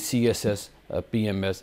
CSS PMS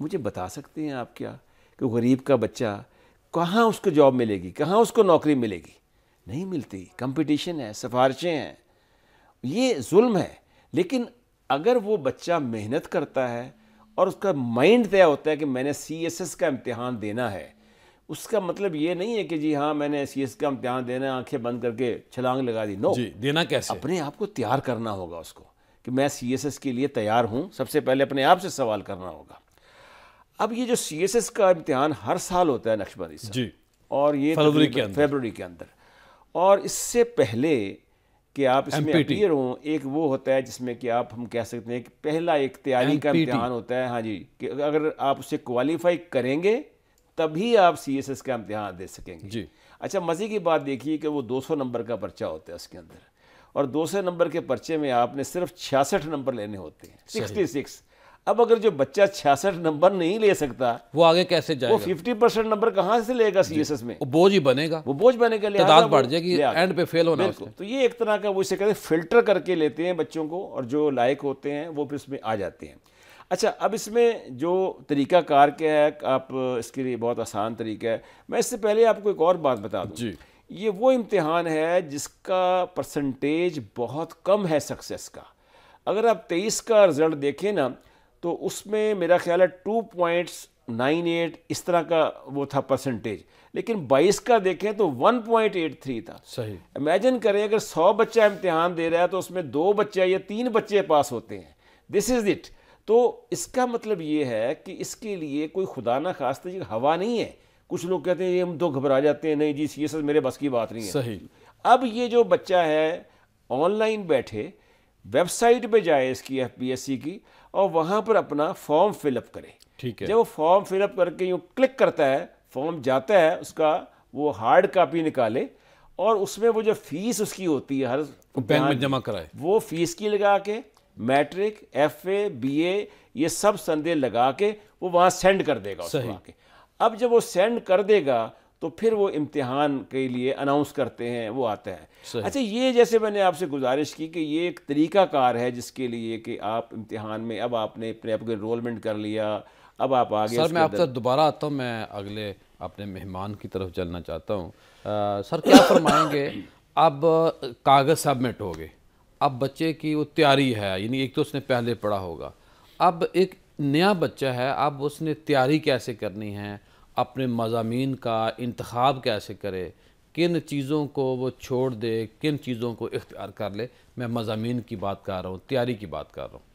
مجھے بتا سکتے ہیں آپ کیا کہ غریب کا بچہ کہاں اس کو جاب ملے گی, کہاں اس کو نوکری ملے گی؟ نہیں ملتی. کمپٹیشن ہے, سفارشیں ہیں, یہ ظلم ہے. لیکن اگر وہ بچہ محنت کرتا ہے اور اس کا مائنڈ طے ہوتا ہے کہ میں نے CSS کا امتحان دینا ہے, اس کا مطلب یہ نہیں ہے کہ جی ہاں میں نے CSS کا امتحان دینا ہے, آنکھیں بند کر کے چھلانگ لگا دی. نو, جی دینا کیسے؟ اپنے آپ کو تیار کرنا ہوگا اس کو کہ میں CSS کے لیے تیار ہوں. سب سے پہلے اپنے آپ سے سوال کرنا ہوگا. اب یہ جو CSS کا امتحان ہر سال ہوتا ہے نقشبندی صاحب, جی, اور یہ فیبروری کے اندر, اور اس سے پہلے کہ آپ اس میں اپیئر ہوں, ایک وہ ہوتا ہے جس میں کہ آپ ہم کہہ سکتے ہیں کہ پہلا ایک تیاری کا امتحان ہوتا ہے. ہاں جی, کہ اگر آپ اسے کوالیفائی کریں گے تبھی آپ CSS کا امتحان دے سکیں گے. جی. اچھا, مزے کی بات دیکھیے کہ وہ 200 نمبر کا پرچہ ہوتا ہے اس کے اندر, اور 200 نمبر کے پرچے میں آپ نے صرف 66 نمبر لینے ہوتے ہیں, 66. اب اگر جو بچہ 66 نمبر نہیں لے سکتا, وہ آگے کیسے جائے گا؟ وہ 50% نمبر کہاں سے لے گا CSS میں؟ وہ بوجھ ہی بنے گا, وہ بوجھ بنے گا, تعداد بڑھ جائے گی, اینڈ پہ فیل ہونا. تو یہ ایک طرح کا وہ اسے کہتے ہیں فلٹر کر کے لیتے ہیں بچوں کو, اور جو لائق ہوتے ہیں وہ پھر اس میں آ جاتے ہیں. اچھا, اب اس میں جو طریقہ کار کیا ہے, آپ اس کے لیے بہت آسان طریقہ ہے. میں اس سے پہلے آپ کو ایک اور بات بتا دوں. جی. یہ وہ امتحان ہے جس کا پرسنٹیج بہت کم ہے سکسیس کا. اگر آپ 23 کا رزلٹ دیکھیں نا, تو اس میں میرا خیال ہے 2.98 اس طرح کا وہ تھا پرسنٹیج, لیکن 22 کا دیکھیں تو 1.83 تھا. صحیح. امیجن کریں اگر 100 بچہ امتحان دے رہا ہے تو اس میں 2 بچے یا 3 بچے پاس ہوتے ہیں. دس از اٹ. تو اس کا مطلب یہ ہے کہ اس کے لیے کوئی خدا نہ خواستہ یہ ہوا نہیں ہے. کچھ لوگ کہتے ہیں یہ ہم تو گھبرا جاتے ہیں, نہیں جی CSS میرے بس کی بات نہیں ہے. صحیح. اب یہ جو بچہ ہے آن لائن بیٹھے, ویب سائٹ پہ جائے اس کی FPSC کی, اور وہاں پر اپنا فارم فل اپ کرے. ٹھیک ہے. جب وہ فارم فل اپ کر کے یوں کلک کرتا ہے, فارم جاتا ہے, اس کا وہ ہارڈ کاپی نکالے, اور اس میں وہ جو فیس اس کی ہوتی ہے ہر بینک میں جمع کرائے, وہ فیس کی لگا کے میٹرک, FA, BA یہ سب سندے لگا کے وہ وہاں سینڈ کر دے گا اس کو آ کے. اب جب وہ سینڈ کر دے گا تو پھر وہ امتحان کے لیے اناؤنس کرتے ہیں, وہ آتا ہے. اچھا, یہ جیسے میں نے آپ سے گزارش کی کہ یہ ایک طریقہ کار ہے جس کے لیے کہ آپ امتحان میں اب آپ نے اپنے آپ کو انرولمنٹ کر لیا, اب آپ آگے. سر میں آپ سے دوبارہ آتا ہوں, میں اگلے اپنے مہمان کی طرف چلنا چاہتا ہوں. سر کیا فرمائیں گے, اب کاغذ سبمٹ ہو گئے, اب بچے کی وہ تیاری ہے, یعنی ایک تو اس نے پہلے پڑھا ہوگا, اب ایک نیا بچہ ہے, اب اس نے تیاری کیسے کرنی ہے, اپنے مضامین کا انتخاب کیسے کرے, کن چیزوں کو وہ چھوڑ دے, کن چیزوں کو اختیار کر لے. میں مضامین کی بات کر رہا ہوں, تیاری کی بات کر رہا ہوں.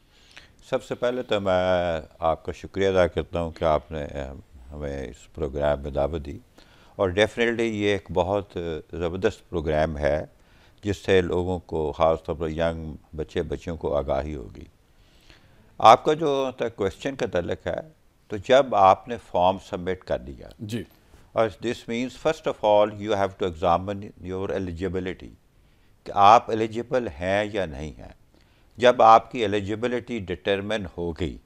سب سے پہلے تو میں آپ کا شکریہ ادا کرتا ہوں کہ آپ نے ہمیں اس پروگرام میں دعوت دی, اور ڈیفینیٹلی یہ ایک بہت زبردست پروگرام ہے جس سے لوگوں کو, خاص طور پر ینگ بچیوں کو آگاہی ہوگی. آپ کا جو کویشچن کا تعلق ہے, تو جب آپ نے فارم سبمٹ کر دیا, جی, اور this means first of all you have to examine your eligibility, کہ آپ ایلیجیبل ہیں یا نہیں ہیں. جب آپ کی ایلیجیبلٹی ڈٹرمن ہو گئی,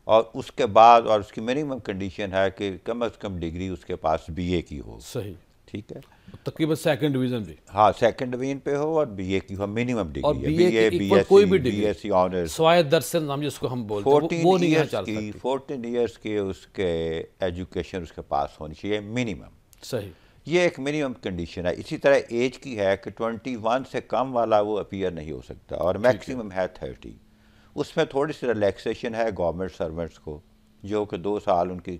اور اس کے بعد, اور اس کی منیمم کنڈیشن ہے کہ کم از کم ڈگری اس کے پاس BA کی ہو. صحیح. ٹھیک ہے, تقریباً سیکنڈ ڈویژن بھی, ہاں سیکنڈ ڈویژن پہ ہو, اور BA کی ہو منیمم ڈگری, اور BA کی کوئی بھی ڈگری, BSc آنرز, سوائے درس نام جس کو ہم بولتے ہیں, وہ نہیں چل سکتی. 14 ایئرس کی اس کے ایجوکیشن اس کے پاس ہونی چاہیے منیمم. صحیح. یہ ایک منیمم کنڈیشن ہے. اسی طرح ایج کی ہے کہ 21 سے کم والا وہ اپیئر نہیں ہو سکتا, اور میکسیمم ہے 30. اس میں تھوڑی سی ریلیکسیشن ہے گورنمنٹ سرونٹس کو, جو کہ 2 سال ان کی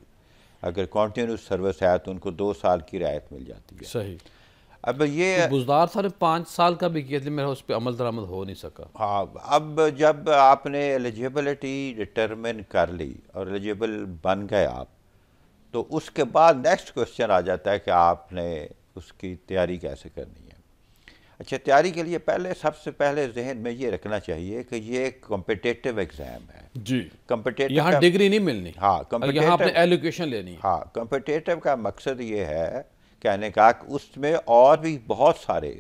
اگر کنٹینیوس سروس ہے تو ان کو 2 سال کی رعایت مل جاتی ہے. صحیح. اب یہ بزدار صاحب نے 5 سال کا بھی کیا تھا, میرا اس پہ عمل درآمد ہو نہیں سکا. ہاں, اب جب آپ نے ایلیجیبلٹی ڈٹرمن کر لی اور ایلیجیبل بن گئے آپ, تو اس کے بعد نیکسٹ کویشچن آ جاتا ہے کہ آپ نے اس کی تیاری کیسے کرنی ہے. اچھا, تیاری کے لیے سب سے پہلے ذہن میں یہ رکھنا چاہیے کہ یہ ایک کمپٹیٹیو ایگزام ہے. جی, کمپٹیٹیو, یہاں ڈگری نہیں ملنی, ہاں یہاں آپ نے ایلوکیشن لینی ہے. ہاں, کمپٹیٹیو کا مقصد یہ ہے کہنے کا کہ اس میں اور بھی بہت سارے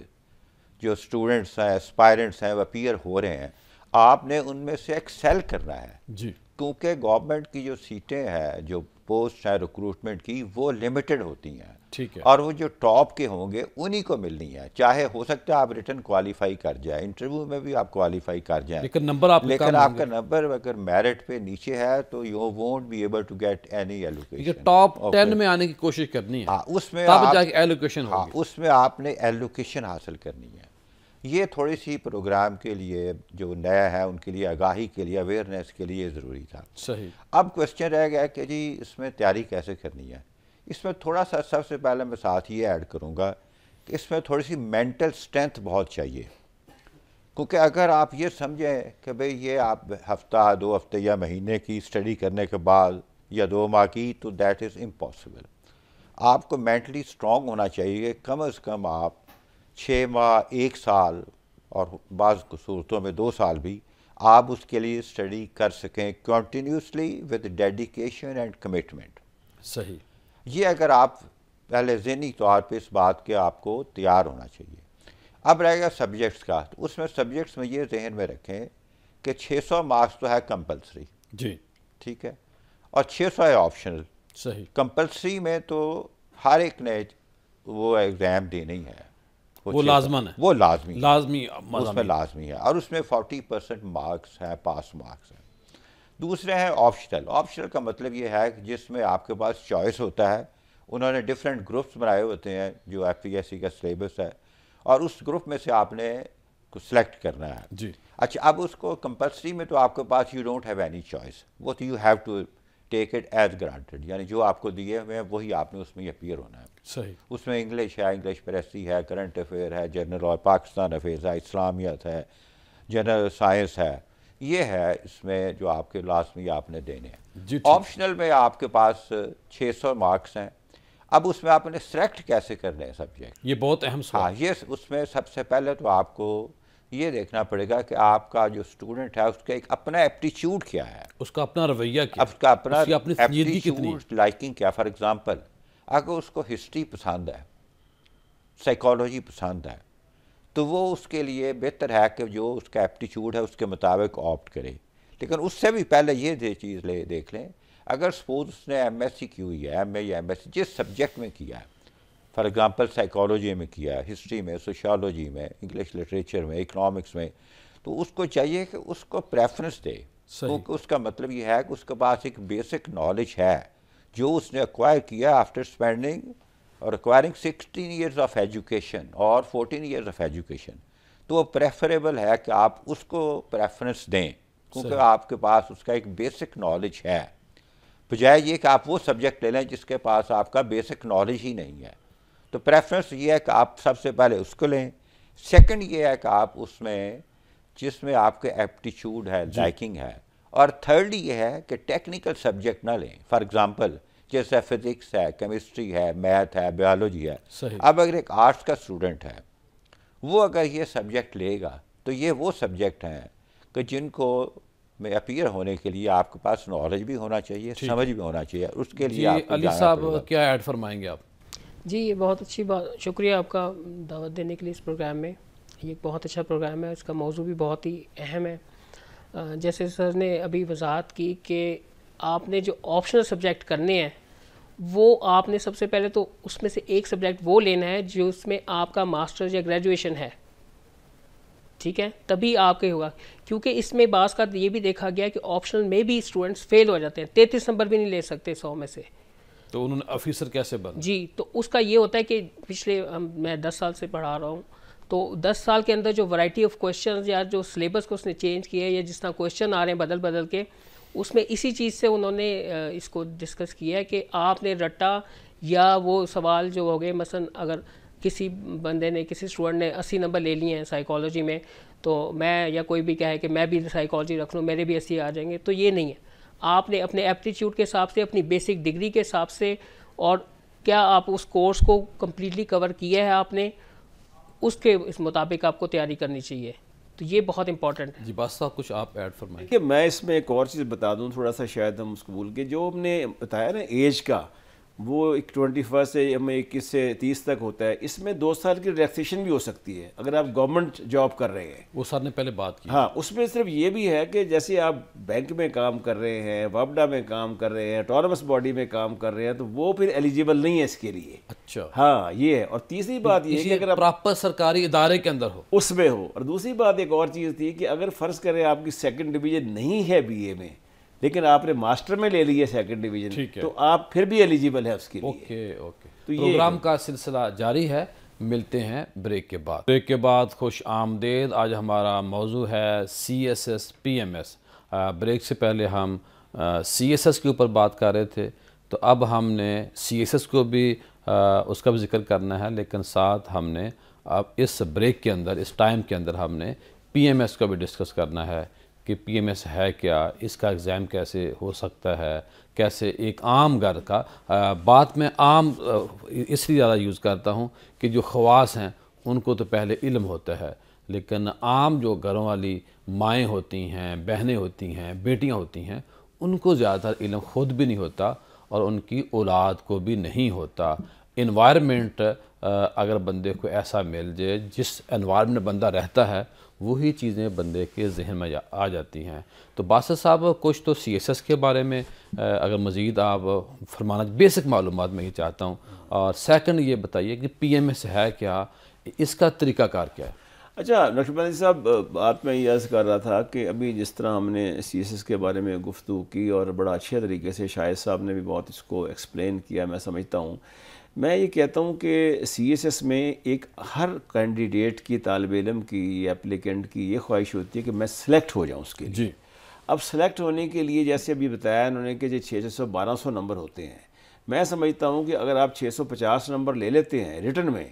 جو اسٹوڈنٹس ہیں, اسپائرنٹس ہیں, وہ اپیئر ہو رہے ہیں, آپ نے ان میں سے ایکسیل کرنا ہے. جی, کہ کیونکہ گورنمنٹ کی جو سیٹیں ہیں، جو پوسٹ ہیں ریکروٹمنٹ کی، وہ لمیٹڈ ہوتی ہیں، ٹھیک ہے، اور وہ جو ٹاپ کے ہوں گے انہی کو ملنی ہے. چاہے ہو سکتا ہے آپ ریٹن کوالیفائی کر جائیں، انٹرویو میں بھی آپ کوالیفائی کر جائیں، لیکن نمبر آپ لیکن آپ کا نمبر اگر میرٹ پہ نیچے ہے تو you won't be able to get any allocation. Top 10 میں آنے کی کوشش کرنی ہے، ہاں اس میں تب جا کے ایلوکیشن ہاں ہوگی. اس میں آپ نے ایلوکیشن حاصل کرنی ہے. یہ تھوڑی سی پروگرام کے لیے جو نیا ہے ان کے لیے آگاہی کے لیے، اویئرنیس کے لیے ضروری تھا. صحیح. اب کوشچن رہ گیا کہ جی اس میں تیاری کیسے کرنی ہے. اس میں تھوڑا سا سب سے پہلے میں ساتھ یہ ایڈ کروں گا کہ اس میں تھوڑی سی مینٹل اسٹرینتھ بہت چاہیے. کیونکہ اگر آپ یہ سمجھیں کہ بھئی یہ آپ ہفتہ 2 ہفتے یا مہینے کی اسٹڈی کرنے کے بعد یا 2 ماہ کی، تو دیٹ از امپاسبل. آپ کو مینٹلی اسٹرانگ ہونا چاہیے. کم از کم آپ 6 ماہ 1 سال اور بعض صورتوں میں 2 سال بھی آپ اس کے لیے اسٹڈی کر سکیں continuously with dedication and commitment. صحیح. یہ اگر آپ پہلے ذہنی طور پہ اس بات کے آپ کو تیار ہونا چاہیے. اب رہے گا سبجیکٹس کا. تو اس میں سبجیکٹس میں یہ ذہن میں رکھیں کہ 600 مارکس تو ہے کمپلسری، جی ٹھیک ہے، اور 600 ہے آپشنل. صحیح. کمپلسری میں تو ہر ایک نے وہ ایگزام دینی ہے، وہ لازمن ہے، وہ لازمی اس میں لازمی ہے، اور اس میں 40% مارکس ہیں، پاس مارکس ہیں. دوسرے ہیں آپشنل. آپشنل کا مطلب یہ ہے کہ جس میں آپ کے پاس چوائس ہوتا ہے. انہوں نے ڈفرینٹ گروپس بنائے ہوتے ہیں جو ایف پی ایس سی کا سلیبس ہے، اور اس گروپ میں سے آپ نے سلیکٹ کرنا ہے. جی. اچھا اب اس کو کمپلسری میں تو آپ کے پاس you don't have any choice, وہ تو you have to take it as granted, یعنی جو آپ کو دیے ہوئے ہیں وہی آپ نے اس میں اپیئر ہونا ہے. صحیح. اس میں انگلش ہے، انگلش پریسی ہے، کرنٹ افیئر ہے، جنرل اور پاکستان افیئرز ہے، اسلامیت ہے، جنرل سائنس ہے. یہ ہے اس میں جو آپ کے لازمی آپ نے دینے ہیں. آپشنل میں آپ کے پاس 600 مارکس ہیں. اب اس میں آپ نے سلیکٹ کیسے کرنے ہیں سبجیکٹ، یہ بہت اہم سوال. ہاں یہ اس میں سب سے پہلے تو آپ کو یہ دیکھنا پڑے گا کہ آپ کا جو اسٹوڈنٹ ہے اس کا ایک اپنا ایپٹیچیوڈ کیا ہے، اس کا اپنا رویہ کیا، اس کا اپنا اس کی اپنی سنجیدگی کتنی ہے، ایپٹیچیوڈ لائکنگ کیا. فار ایگزامپل اگر اس کو ہسٹری پسند ہے، سائیکالوجی پسند ہے، تو وہ اس کے لیے بہتر ہے کہ جو اس کا ایپٹیچیوڈ ہے اس کے مطابق آپٹ کرے. لیکن اس سے بھی پہلے یہ چیز دیکھ لیں، اگر سپوز اس نے ایم ایس سی کی ہوئی ہے، ایم اے یا ایم ایس سی جس سبجیکٹ میں کیا ہے، فار ایگزامپل سائیکالوجی میں کیا ہے، ہسٹری میں، سوشیالوجی میں، انگلش لٹریچر میں، اکنامکس میں، تو اس کو چاہیے کہ اس کو پریفرنس دے. کیونکہ اس کا مطلب یہ ہے کہ اس کے پاس ایک بیسک نالج ہے جو اس نے ایکوائر کیا آفٹر اسپینڈنگ اور ایکوائرنگ 16 ایئرز آف ایجوکیشن اور 14 ایئرز آف ایجوکیشن. تو وہ پریفریبل ہے کہ آپ اس کو پریفرنس دیں کیونکہ آپ کے پاس اس کا ایک بیسک نالج ہے، بجائے یہ کہ آپ وہ سبجیکٹ لے لیں جس کے پاس آپ کا بیسک نالج ہی نہیں ہے. تو پریفرنس یہ ہے کہ آپ سب سے پہلے اس کو لیں. سیکنڈ یہ ہے کہ آپ اس میں جس میں آپ کے ایپٹیچیوڈ ہے، لائکنگ ہے. اور تھرڈ یہ ہے کہ ٹیکنیکل سبجیکٹ نہ لیں. فار ایگزامپل جیسے فزکس ہے، کیمسٹری ہے، میتھ ہے، بایولوجی ہے. اب اگر ایک آرٹس کا اسٹوڈنٹ ہے وہ اگر یہ سبجیکٹ لے گا تو یہ وہ سبجیکٹ ہیں کہ جن کو میں اپیئر ہونے کے لیے آپ کے پاس نالج بھی ہونا چاہیے، سمجھ بھی ہونا چاہیے. اس کے لیے آپ علی صاحب کیا ایڈ فرمائیں گے آپ؟ جی یہ بہت اچھی بات، شکریہ آپ کا دعوت دینے کے لیے اس پروگرام میں. یہ ایک بہت اچھا پروگرام ہے، اس کا موضوع بھی بہت ہی اہم ہے. جیسے سر نے ابھی وضاحت کی کہ آپ نے جو آپشنل سبجیکٹ کرنے ہیں وہ آپ نے سب سے پہلے تو اس میں سے ایک سبجیکٹ وہ لینا ہے جو اس میں آپ کا ماسٹر یا گریجویشن ہے، ٹھیک ہے، تبھی آپ کے ہوگا. کیونکہ اس میں بعض کا یہ بھی دیکھا گیا کہ آپشنل میں بھی اسٹوڈنٹس فیل ہو جاتے ہیں، 33 نمبر بھی نہیں لے سکتے 100 میں سے. تو انہوں نے آفیسر کیسے بنا؟ جی تو اس کا یہ ہوتا ہے کہ پچھلے میں 10 سال سے پڑھا رہا ہوں، تو 10 سال کے اندر جو ورائٹی آف کویشچنز یا جو سلیبس کو اس نے چینج کیا ہے یا جس طرح کویشچن آ رہے ہیں بدل کے، اس میں اسی چیز سے انہوں نے اس کو ڈسکس کیا ہے کہ آپ نے رٹا یا وہ سوال جو ہو گئے، مثلا اگر کسی بندے نے، کسی اسٹوڈنٹ نے 80 نمبر لے لیے ہیں سائیکالوجی میں، تو میں یا کوئی بھی کہے کہ میں بھی سائیکالوجی رکھ لوں میرے بھی 80 آ جائیں گے، تو یہ نہیں ہے. آپ نے اپنے ایپٹیچیوڈ کے حساب سے، اپنی بیسک ڈگری کے حساب سے، اور کیا آپ اس کورس کو کمپلیٹلی کور کیا ہے آپ نے، اس کے اس مطابق آپ کو تیاری کرنی چاہیے. تو یہ بہت امپورٹنٹ ہے. جی بس صاحب کچھ آپ ایڈ فرمائیں. کہ میں اس میں ایک اور چیز بتا دوں تھوڑا سا، شاید ہم اس کو بھول کے، جو ہم نے بتایا نا ایج کا، وہ 21 سے ہمیں 21 سے 30 تک ہوتا ہے. اس میں 2 سال کی ریلیکسیشن بھی ہو سکتی ہے اگر آپ گورنمنٹ جاب کر رہے ہیں. وہ سر نے پہلے بات کی. ہاں, اس میں صرف یہ بھی ہے کہ جیسے آپ بینک میں کام کر رہے ہیں, وابڈا میں کام کر رہے ہیں, آٹونومس باڈی میں کام کر رہے ہیں, تو وہ پھر ایلیجیبل نہیں ہے اس کے لیے. اچھا, ہاں یہ ہے. اور تیسری بات یہ ہے کہ اگر آپ پراپر سرکاری ادارے کے اندر ہو اس میں ہو. اور دوسری بات ایک اور چیز تھی کہ اگر فرض کریں آپ کی 2nd ڈویژن نہیں ہے بی اے میں, لیکن آپ نے ماسٹر میں لے لی ہے 2nd ڈویژن, تو آپ پھر بھی ایلیجیبل ہے اس کے لیے. Okay okay. پروگرام کا سلسلہ جاری ہے, ملتے ہیں بریک کے بعد. بریک کے بعد خوش آمدید. آج ہمارا موضوع ہے CSS PMS. بریک سے پہلے ہم CSS کے اوپر بات کر رہے تھے, تو اب ہم نے CSS کو بھی اس کا بھی ذکر کرنا ہے, لیکن ساتھ ہم نے اب اس بریک کے اندر, اس ٹائم کے اندر ہم نے PMS کو بھی ڈسکس کرنا ہے کہ PMS ہے کیا, اس کا ایگزام کیسے ہو سکتا ہے, کیسے ایک عام گھر کا. بات میں عام اس لیے زیادہ یوز کرتا ہوں کہ جو خواص ہیں ان کو تو پہلے علم ہوتا ہے, لیکن عام جو گھروں والی مائیں ہوتی ہیں, بہنیں ہوتی ہیں, بیٹیاں ہوتی ہیں, ان کو زیادہ تر علم خود بھی نہیں ہوتا اور ان کی اولاد کو بھی نہیں ہوتا. انوائرمنٹ اگر بندے کو ایسا مل جائے, جس انوائرمنٹ میں بندہ رہتا ہے وہی چیزیں بندے کے ذہن میں آ جاتی ہیں. تو باسط صاحب کچھ تو CSS کے بارے میں اگر مزید آپ فرمانا, بیسک معلومات میں یہ چاہتا ہوں, اور سیکنڈ یہ بتائیے کہ PMS ہے کیا, اس کا طریقہ کار کیا ہے. اچھا نقشبندی صاحب, بات میں یہ عرض کر رہا تھا کہ ابھی جس طرح ہم نے CSS کے بارے میں گفتگو کی اور بڑا اچھے طریقے سے شاہد صاحب نے بھی بہت اس کو ایکسپلین کیا, میں سمجھتا ہوں. میں یہ کہتا ہوں کہ CSS میں ایک ہر کینڈیڈیٹ کی, طالب علم کی, اپلیکنٹ کی یہ خواہش ہوتی ہے کہ میں سلیکٹ ہو جاؤں اس کے لیے. جی. اب سلیکٹ ہونے کے لیے جیسے ابھی بتایا انہوں نے کہ جو 600-1200 نمبر ہوتے ہیں, میں سمجھتا ہوں کہ اگر آپ 650 نمبر لے لیتے ہیں ریٹن میں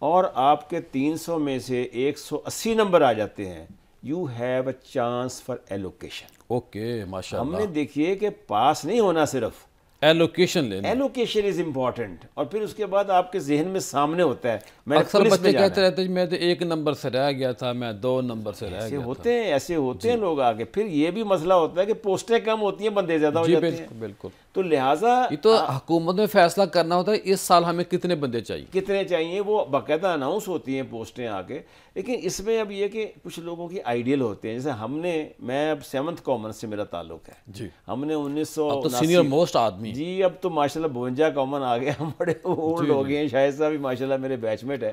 اور آپ کے 300 میں سے 180 نمبر آ جاتے ہیں, you have a chance for allocation. Okay, ماشاء اللہ. ہم نے دیکھیے کہ پاس نہیں ہونا, صرف ایلوکیشن لینا. ایلوکیشن از امپورٹنٹ, اور پھر اس کے بعد آپ کے ذہن میں سامنے ہوتا ہے. میں اکثر بچے کہتے رہتے ہیں میں تو 1 نمبر سے رہ گیا تھا, میں 2 نمبر سے رہ گیا تھا. ایسے ہوتے ہیں لوگ آگے. پھر یہ بھی مسئلہ ہوتا ہے کہ پوسٹیں کم ہوتی ہیں, بندے زیادہ ہو جاتے ہیں. بالکل. تو لہٰذا یہ تو حکومت میں فیصلہ کرنا ہوتا ہے اس سال ہمیں کتنے بندے چاہیے, کتنے چاہیے, وہ باقاعدہ اناؤنس ہوتی ہیں پوسٹیں آگے. لیکن اس میں اب یہ کہ کچھ لوگوں کی آئیڈیل ہوتے ہیں, جیسے میں اب 7th کامن سے میرا تعلق ہے. جی. ہم نے 1900 تو سینئر موسٹ آدمی. جی, اب تو ماشاءاللہ 52 کامن آ گئے, ہم بڑے اولڈ ہو گئے ہیں. شاہد صاحب بھی ماشاءاللہ میرے بیچ میٹ ہے.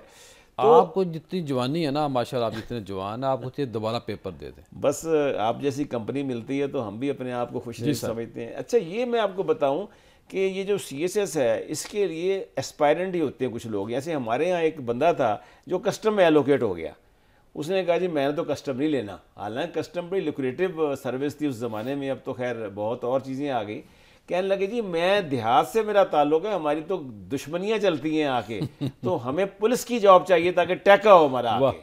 آپ کو جتنی جوانی ہے نا, ماشاءاللہ آپ جتنے جوان ہیں, آپ کو دوبارہ پیپر دے دیں. بس آپ جیسی کمپنی ملتی ہے تو ہم بھی اپنے آپ کو خوش سمجھتے ہیں. اچھا, یہ میں آپ کو بتاؤں کہ یہ جو CSS ہے اس کے لیے اسپائرنٹ ہی ہوتے ہیں کچھ لوگ. جیسے ہمارے ہاں ایک بندہ تھا جو کسٹم میں ایلوکیٹ ہو گیا. اس نے کہا جی میں نے تو کسٹم نہیں لینا, حالانکہ کسٹم بڑی لوکریٹو سروس تھی اس زمانے میں. اب تو خیر بہت اور چیزیں آ گئی. کہنے لگے جی میں دیہات سے میرا تعلق ہے, ہماری تو دشمنیاں چلتی ہیں آ کے, تو ہمیں پولیس کی جاب چاہیے تاکہ ٹیکا ہو ہمارا آ کے.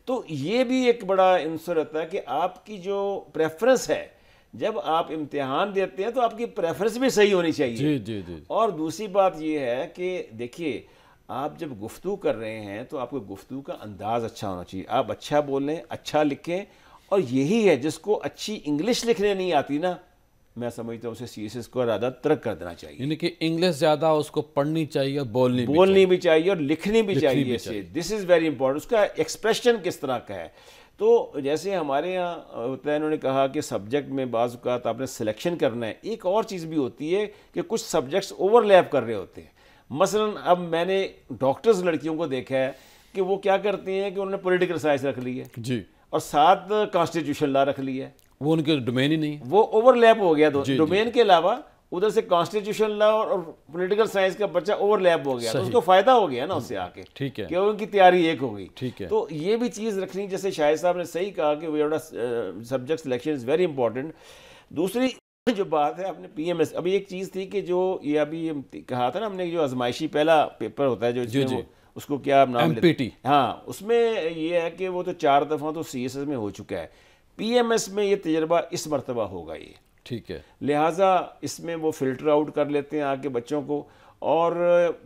تو یہ بھی ایک بڑا عنصر ہوتا ہے کہ آپ کی جو پریفرنس ہے, جب آپ امتحان دیتے ہیں تو آپ کی پریفرنس بھی صحیح ہونی چاہیے. جی جی جی. اور دوسری بات یہ ہے کہ دیکھیے, آپ جب گفتگو کر رہے ہیں تو آپ کو گفتگو کا انداز اچھا ہونا چاہیے. آپ اچھا بولیں, اچھا لکھیں, اور یہی ہے جس کو اچھی انگلش لکھنے نہیں آتی نا, میں سمجھتا ہوں اسے CSS کو زیادہ ترک کر دینا چاہیے. یعنی کہ انگلش زیادہ اس کو پڑھنی چاہیے اور بولنی بھی چاہیے اور لکھنی بھی چاہیے. دس از ویری امپورٹنٹ. اس کا ایکسپریشن کس طرح کا ہے. تو جیسے ہمارے یہاں ہوتا ہے, انہوں نے کہا کہ سبجیکٹ میں بعض اوقات آپ نے سلیکشن کرنا ہے. ایک اور چیز بھی ہوتی ہے کہ کچھ سبجیکٹس اوور لیپ کر رہے ہوتے ہیں. مثلا اب میں نے ڈاکٹرز لڑکیوں کو دیکھا ہے کہ وہ کیا کرتے ہیں کہ انہوں نے پولیٹیکل سائنس رکھ لی ہے, جی, اور ساتھ کانسٹیٹیوشن لا رکھ لی ہے. وہ ان کے ڈومین ہی نہیں, وہ اوور لیپ ہو گیا. ڈومین کے علاوہ ادھر سے کانسٹیٹیوشن لا اور پولیٹیکل سائنس کا بچہ اوور لیپ ہو گیا, تو اس کو فائدہ ہو گیا نا اس سے آ کے, ٹھیک ہے, کہ ان کی تیاری ایک ہو گئی. ٹھیک ہے. تو یہ بھی چیز رکھنی, جیسے شاہد صاحب نے صحیح کہا کہ subject selection is very important. دوسری جو بات ہے آپ نے PMS, ابھی ایک چیز تھی کہ جو یہ ابھی کہا تھا نا ہم نے, جو آزمائشی پہلا پیپر ہوتا ہے جو اس کو کیا نام MPT, ہاں, اس میں یہ ہے کہ وہ تو 4 دفعہ تو CSS میں ہو چکا ہے. PMS میں یہ تجربہ اس مرتبہ ہوگا یہ, ٹھیک ہے. لہٰذا اس میں وہ فلٹر آؤٹ کر لیتے ہیں آگے بچوں کو. اور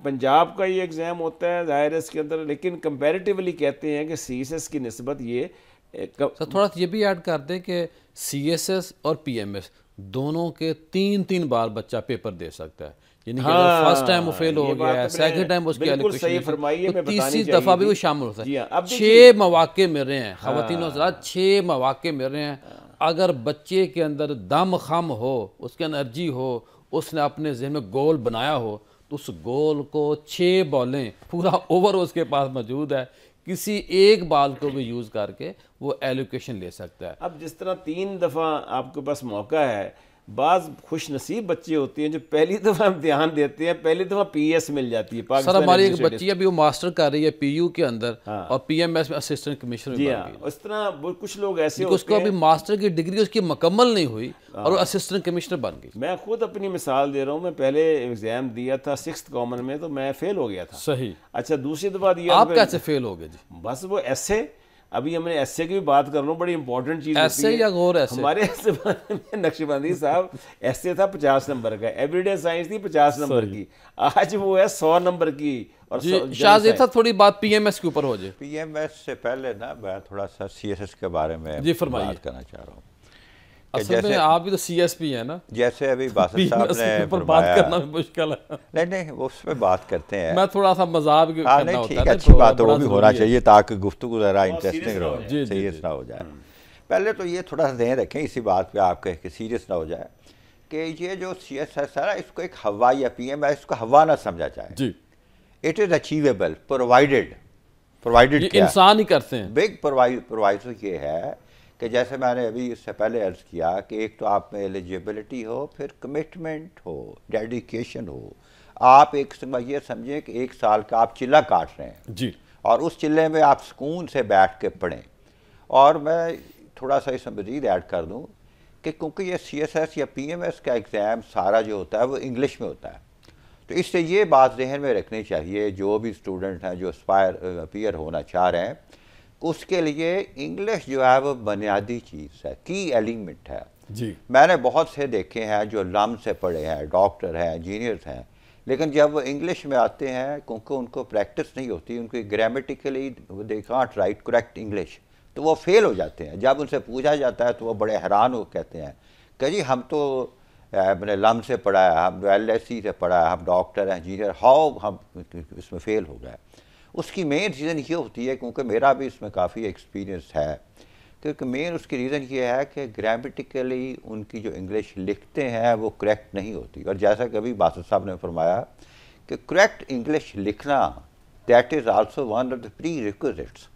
پنجاب کا یہ ایگزام ہوتا ہے ظاہر ہے اس کے اندر, لیکن کمپیریٹیولی کہتے ہیں کہ CSS کی نسبت یہ سر تھوڑا یہ بھی ایڈ کر دیں کہ CSS اور PMS دونوں کے 3 بار بچہ پیپر دے سکتا ہے، یعنی کہ اگر فرسٹ ٹائم وہ فیل ہو گیا ہے، سیکنڈ ٹائم اس کی ایلوکیشن، تو تیسری دفعہ بھی وہ شامل ہو سکتا ہے۔ 6 مواقع مل رہے ہیں خواتین و حضرات، 6 مواقع مل رہے ہیں۔ اگر بچے کے اندر دم خم ہو، اس کی انرجی ہو، اس نے اپنے ذہن میں گول بنایا ہو، تو اس گول کو 6 بالیں پورا اوور اس کے پاس موجود ہے، کسی ایک بال کو بھی یوز کر کے وہ ایلوکیشن لے سکتا ہے۔ اب جس طرح 3 دفعہ آپ کے پاس موقع ہے، بعض خوش نصیب بچے ہوتے ہیں جو پہلی دفعہ امتحان دیتے ہیں، پہلی دفعہ پی ایس مل جاتی ہے۔ سر ہماری ایک بچی ابھی وہ ماسٹر کر رہی ہے پی یو کے اندر، اور پی ایم ایس میں اسسٹنٹ کمشنر جی بن ہاں، گئی۔ اس طرح کچھ لوگ ایسے اس کو ابھی ماسٹر کی ڈگری اس کی مکمل نہیں ہوئی اور وہ اسسٹنٹ کمشنر بن گئی۔ میں خود اپنی مثال دے رہا ہوں، میں پہلے ایگزام دیا تھا 6th کامن میں، تو میں فیل ہو گیا تھا۔ صحیح۔ اچھا دوسری دفعہ دیا، آپ کیسے فیل ہو گئے جی؟ بس وہ ایسے، ابھی ہم نے ایسے کی بھی بات کر رہا ہوں، بڑی امپورٹنٹ چیز ایسے یا غور ایسے؟ ہمارے زمانے میں نقشبندی صاحب ایسے تھا 50 نمبر کا، ایوری ڈے سائنس تھی 50 نمبر کی، آج وہ ہے 100 نمبر کی۔ اور شاہ صاحب تھوڑی بات پی ایم ایس کے اوپر ہو جائے۔ پی ایم ایس سے پہلے نا میں تھوڑا سا سی ایس ایس کے بارے میں بات کرنا چاہ رہا ہوں۔ اصل میں آپ بھی تو سی ایس پی ہیں نا، جیسے ابھی باسط صاحب نے بات کرنا بھی مشکل ہے۔ نہیں اس پہ بات کرتے ہیں، میں تھوڑا سا مذاق کرنا ہوتا ہے، ٹھیک ہے، اچھی بات ہے، وہ بھی ہونا چاہیے تاکہ گفتگو ذرا انٹرسٹنگ رہے، سیریس نہ ہو جائے۔ پہلے تو یہ تھوڑا سا ذہن رکھیں اسی بات پہ آپ کہ سیریس نہ ہو جائے کہ یہ جو سی ایس ایس ہے نا، اس کو ایک ہوا یا پی ایم ایس کو ہوا نہ سمجھا جائے۔ جی، اٹ از اچیویبل، پرووائڈیڈ انسان ہی کرتے ہیں۔ بگ پرووائزو یہ ہے کہ جیسے میں نے ابھی اس سے پہلے عرض کیا کہ ایک تو آپ میں ایلیجیبلٹی ہو، پھر کمٹمنٹ ہو، ڈیڈیکیشن ہو۔ آپ ایک یہ سمجھیں کہ 1 سال کا آپ چلہ کاٹ رہے ہیں جی، اور اس چلے میں آپ سکون سے بیٹھ کے پڑھیں۔ اور میں تھوڑا سا اس میں مزید ایڈ کر دوں کہ کیونکہ یہ سی ایس ایس یا پی ایم ایس کا ایگزام سارا جو ہوتا ہے وہ انگلش میں ہوتا ہے، تو اس سے یہ بات ذہن میں رکھنی چاہیے جو بھی اسٹوڈنٹ ہیں جو اپیئر ہونا چاہ رہے ہیں، اس کے لیے انگلش جو ہے وہ بنیادی چیز ہے، کی ایلیمنٹ ہے۔ جی، میں نے بہت سے دیکھے ہیں جو لم سے پڑھے ہیں، ڈاکٹر ہیں، انجینئرز ہیں، لیکن جب وہ انگلش میں آتے ہیں کیونکہ ان کو پریکٹس نہیں ہوتی، ان کی grammatically they can't right correct English, تو وہ فیل ہو جاتے ہیں۔ جب ان سے پوچھا جاتا ہے تو وہ بڑے حیران ہو کہتے ہیں کہ جی ہم تو اپنے لم سے پڑھا ہے، ہم ایل ایس سی سے پڑھا ہے، ہم ڈاکٹر ہیں، انجینئر، ہاؤ ہم اس میں فیل ہو گئے۔ اس کی مین ریزن یہ ہوتی ہے، کیونکہ میرا بھی اس میں کافی ایکسپیرینس ہے، کیونکہ مین اس کی ریزن یہ ہے کہ گرامیٹیکلی ان کی جو انگلش لکھتے ہیں وہ کریکٹ نہیں ہوتی۔ اور جیسا کہ ابھی باسط صاحب نے فرمایا کہ کریکٹ انگلش لکھنا that is also one of the prerequisites,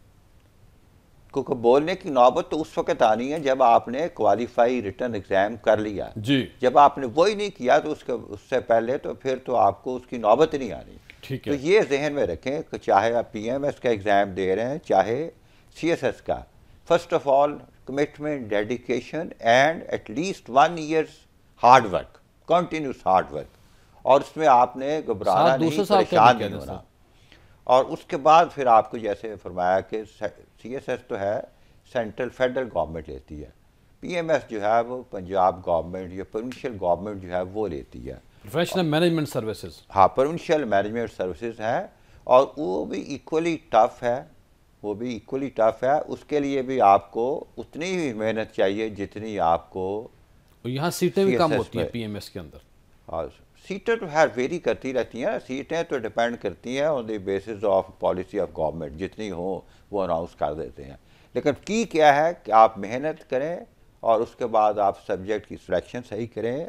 کیونکہ بولنے کی نوبت تو اس وقت آنی ہے جب آپ نے کوالیفائی ریٹن ایگزام کر لیا۔ جی، جب آپ نے وہی نہیں کیا تو اس سے پہلے تو پھر تو آپ کو اس کی نوبت نہیں آنی۔ ٹھیک تو ہے۔ یہ ذہن میں رکھیں کہ چاہے آپ پی ایم ایس کا ایگزام دے رہے ہیں چاہے سی ایس ایس کا، first of all commitment, dedication and at least 1 year hard work, continuous hard work, اور اس میں آپ نے گھبرانا نہیں، پریشان نہیں ہونا۔ اور اس کے بعد پھر آپ کو جیسے فرمایا کہ سی ایس ایس تو ہے سینٹرل فیڈرل گورنمنٹ لیتی ہے، پی ایم ایس جو ہے وہ پنجاب گورنمنٹ یا پروونشل گورنمنٹ جو ہے وہ لیتی ہے، پروفیشنل مینجمنٹ سروسز۔ ہاں، پروونشل مینجمنٹ سروسز ہیں، اور وہ بھی ایکولی ٹف ہے، اس کے لیے بھی آپ کو اتنی ہی محنت چاہیے جتنی آپ کو یہاں سیٹیں بھی کم ہوتی ہیں پی ایم ایس کے اندر۔ سیٹیں تو خیر ویری کرتی رہتی ہیں، سیٹیں تو ڈیپینڈ کرتی ہیں on the basis of policy of government, جتنی ہوں وہ اناؤنس کر دیتے ہیں، لیکن کی کیا ہے کہ آپ محنت کریں اور اس کے بعد آپ سبجیکٹ کی سلیکشن صحیح کریں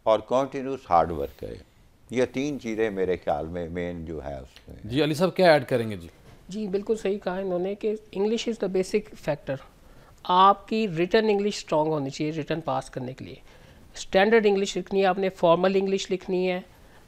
اور کنٹینیوس ہارڈ ورک کریں۔ یہ 3 چیزیں میرے خیال میں مین جو ہے اس میں۔ جی علی صاحب کیا ایڈ کریں گے؟ جی بالکل صحیح کہا انہوں نے کہ English is the basic factor. آپ کی ریٹن انگلش اسٹرانگ ہونی چاہیے ریٹن پاس کرنے کے لیے، اسٹینڈرڈ انگلش لکھنی ہے آپ نے، فارمل انگلش لکھنی ہے،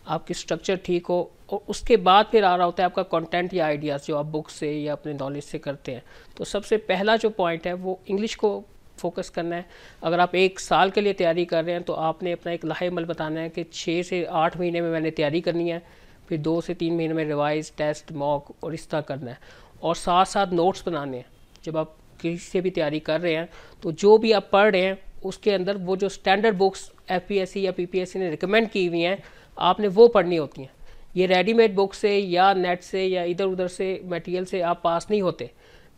آپ کی اسٹرکچر ٹھیک ہو، اور اس کے بعد پھر آ رہا ہوتا ہے آپ کا کنٹینٹ یا آئیڈیاز جو آپ بک سے یا اپنے نالج سے کرتے ہیں۔ تو سب سے پہلا جو پوائنٹ ہے وہ انگلش کو فوکس کرنا ہے۔ اگر آپ 1 سال کے لیے تیاری کر رہے ہیں تو آپ نے اپنا ایک لاہے عمل بتانا ہے کہ 6 سے 8 مہینے میں نے تیاری کرنی ہے، پھر 2 سے 3 مہینے میں ریوائز، ٹیسٹ، موک اور اس طرح کرنا ہے، اور ساتھ ساتھ نوٹس بنانے ہیں۔ جب آپ کسی سے بھی تیاری کر رہے ہیں تو جو بھی آپ پڑھ رہے ہیں اس کے اندر وہ جو standard books F P S C یا پی پی ایس سی نے ریکمینڈ کی ہوئی ہیں آپ نے وہ پڑھنی ہوتی ہیں۔ یہ ریڈی میڈ بک سے یا نیٹ سے یا ادھر ادھر سے میٹیریل سے آپ پاس نہیں ہوتے۔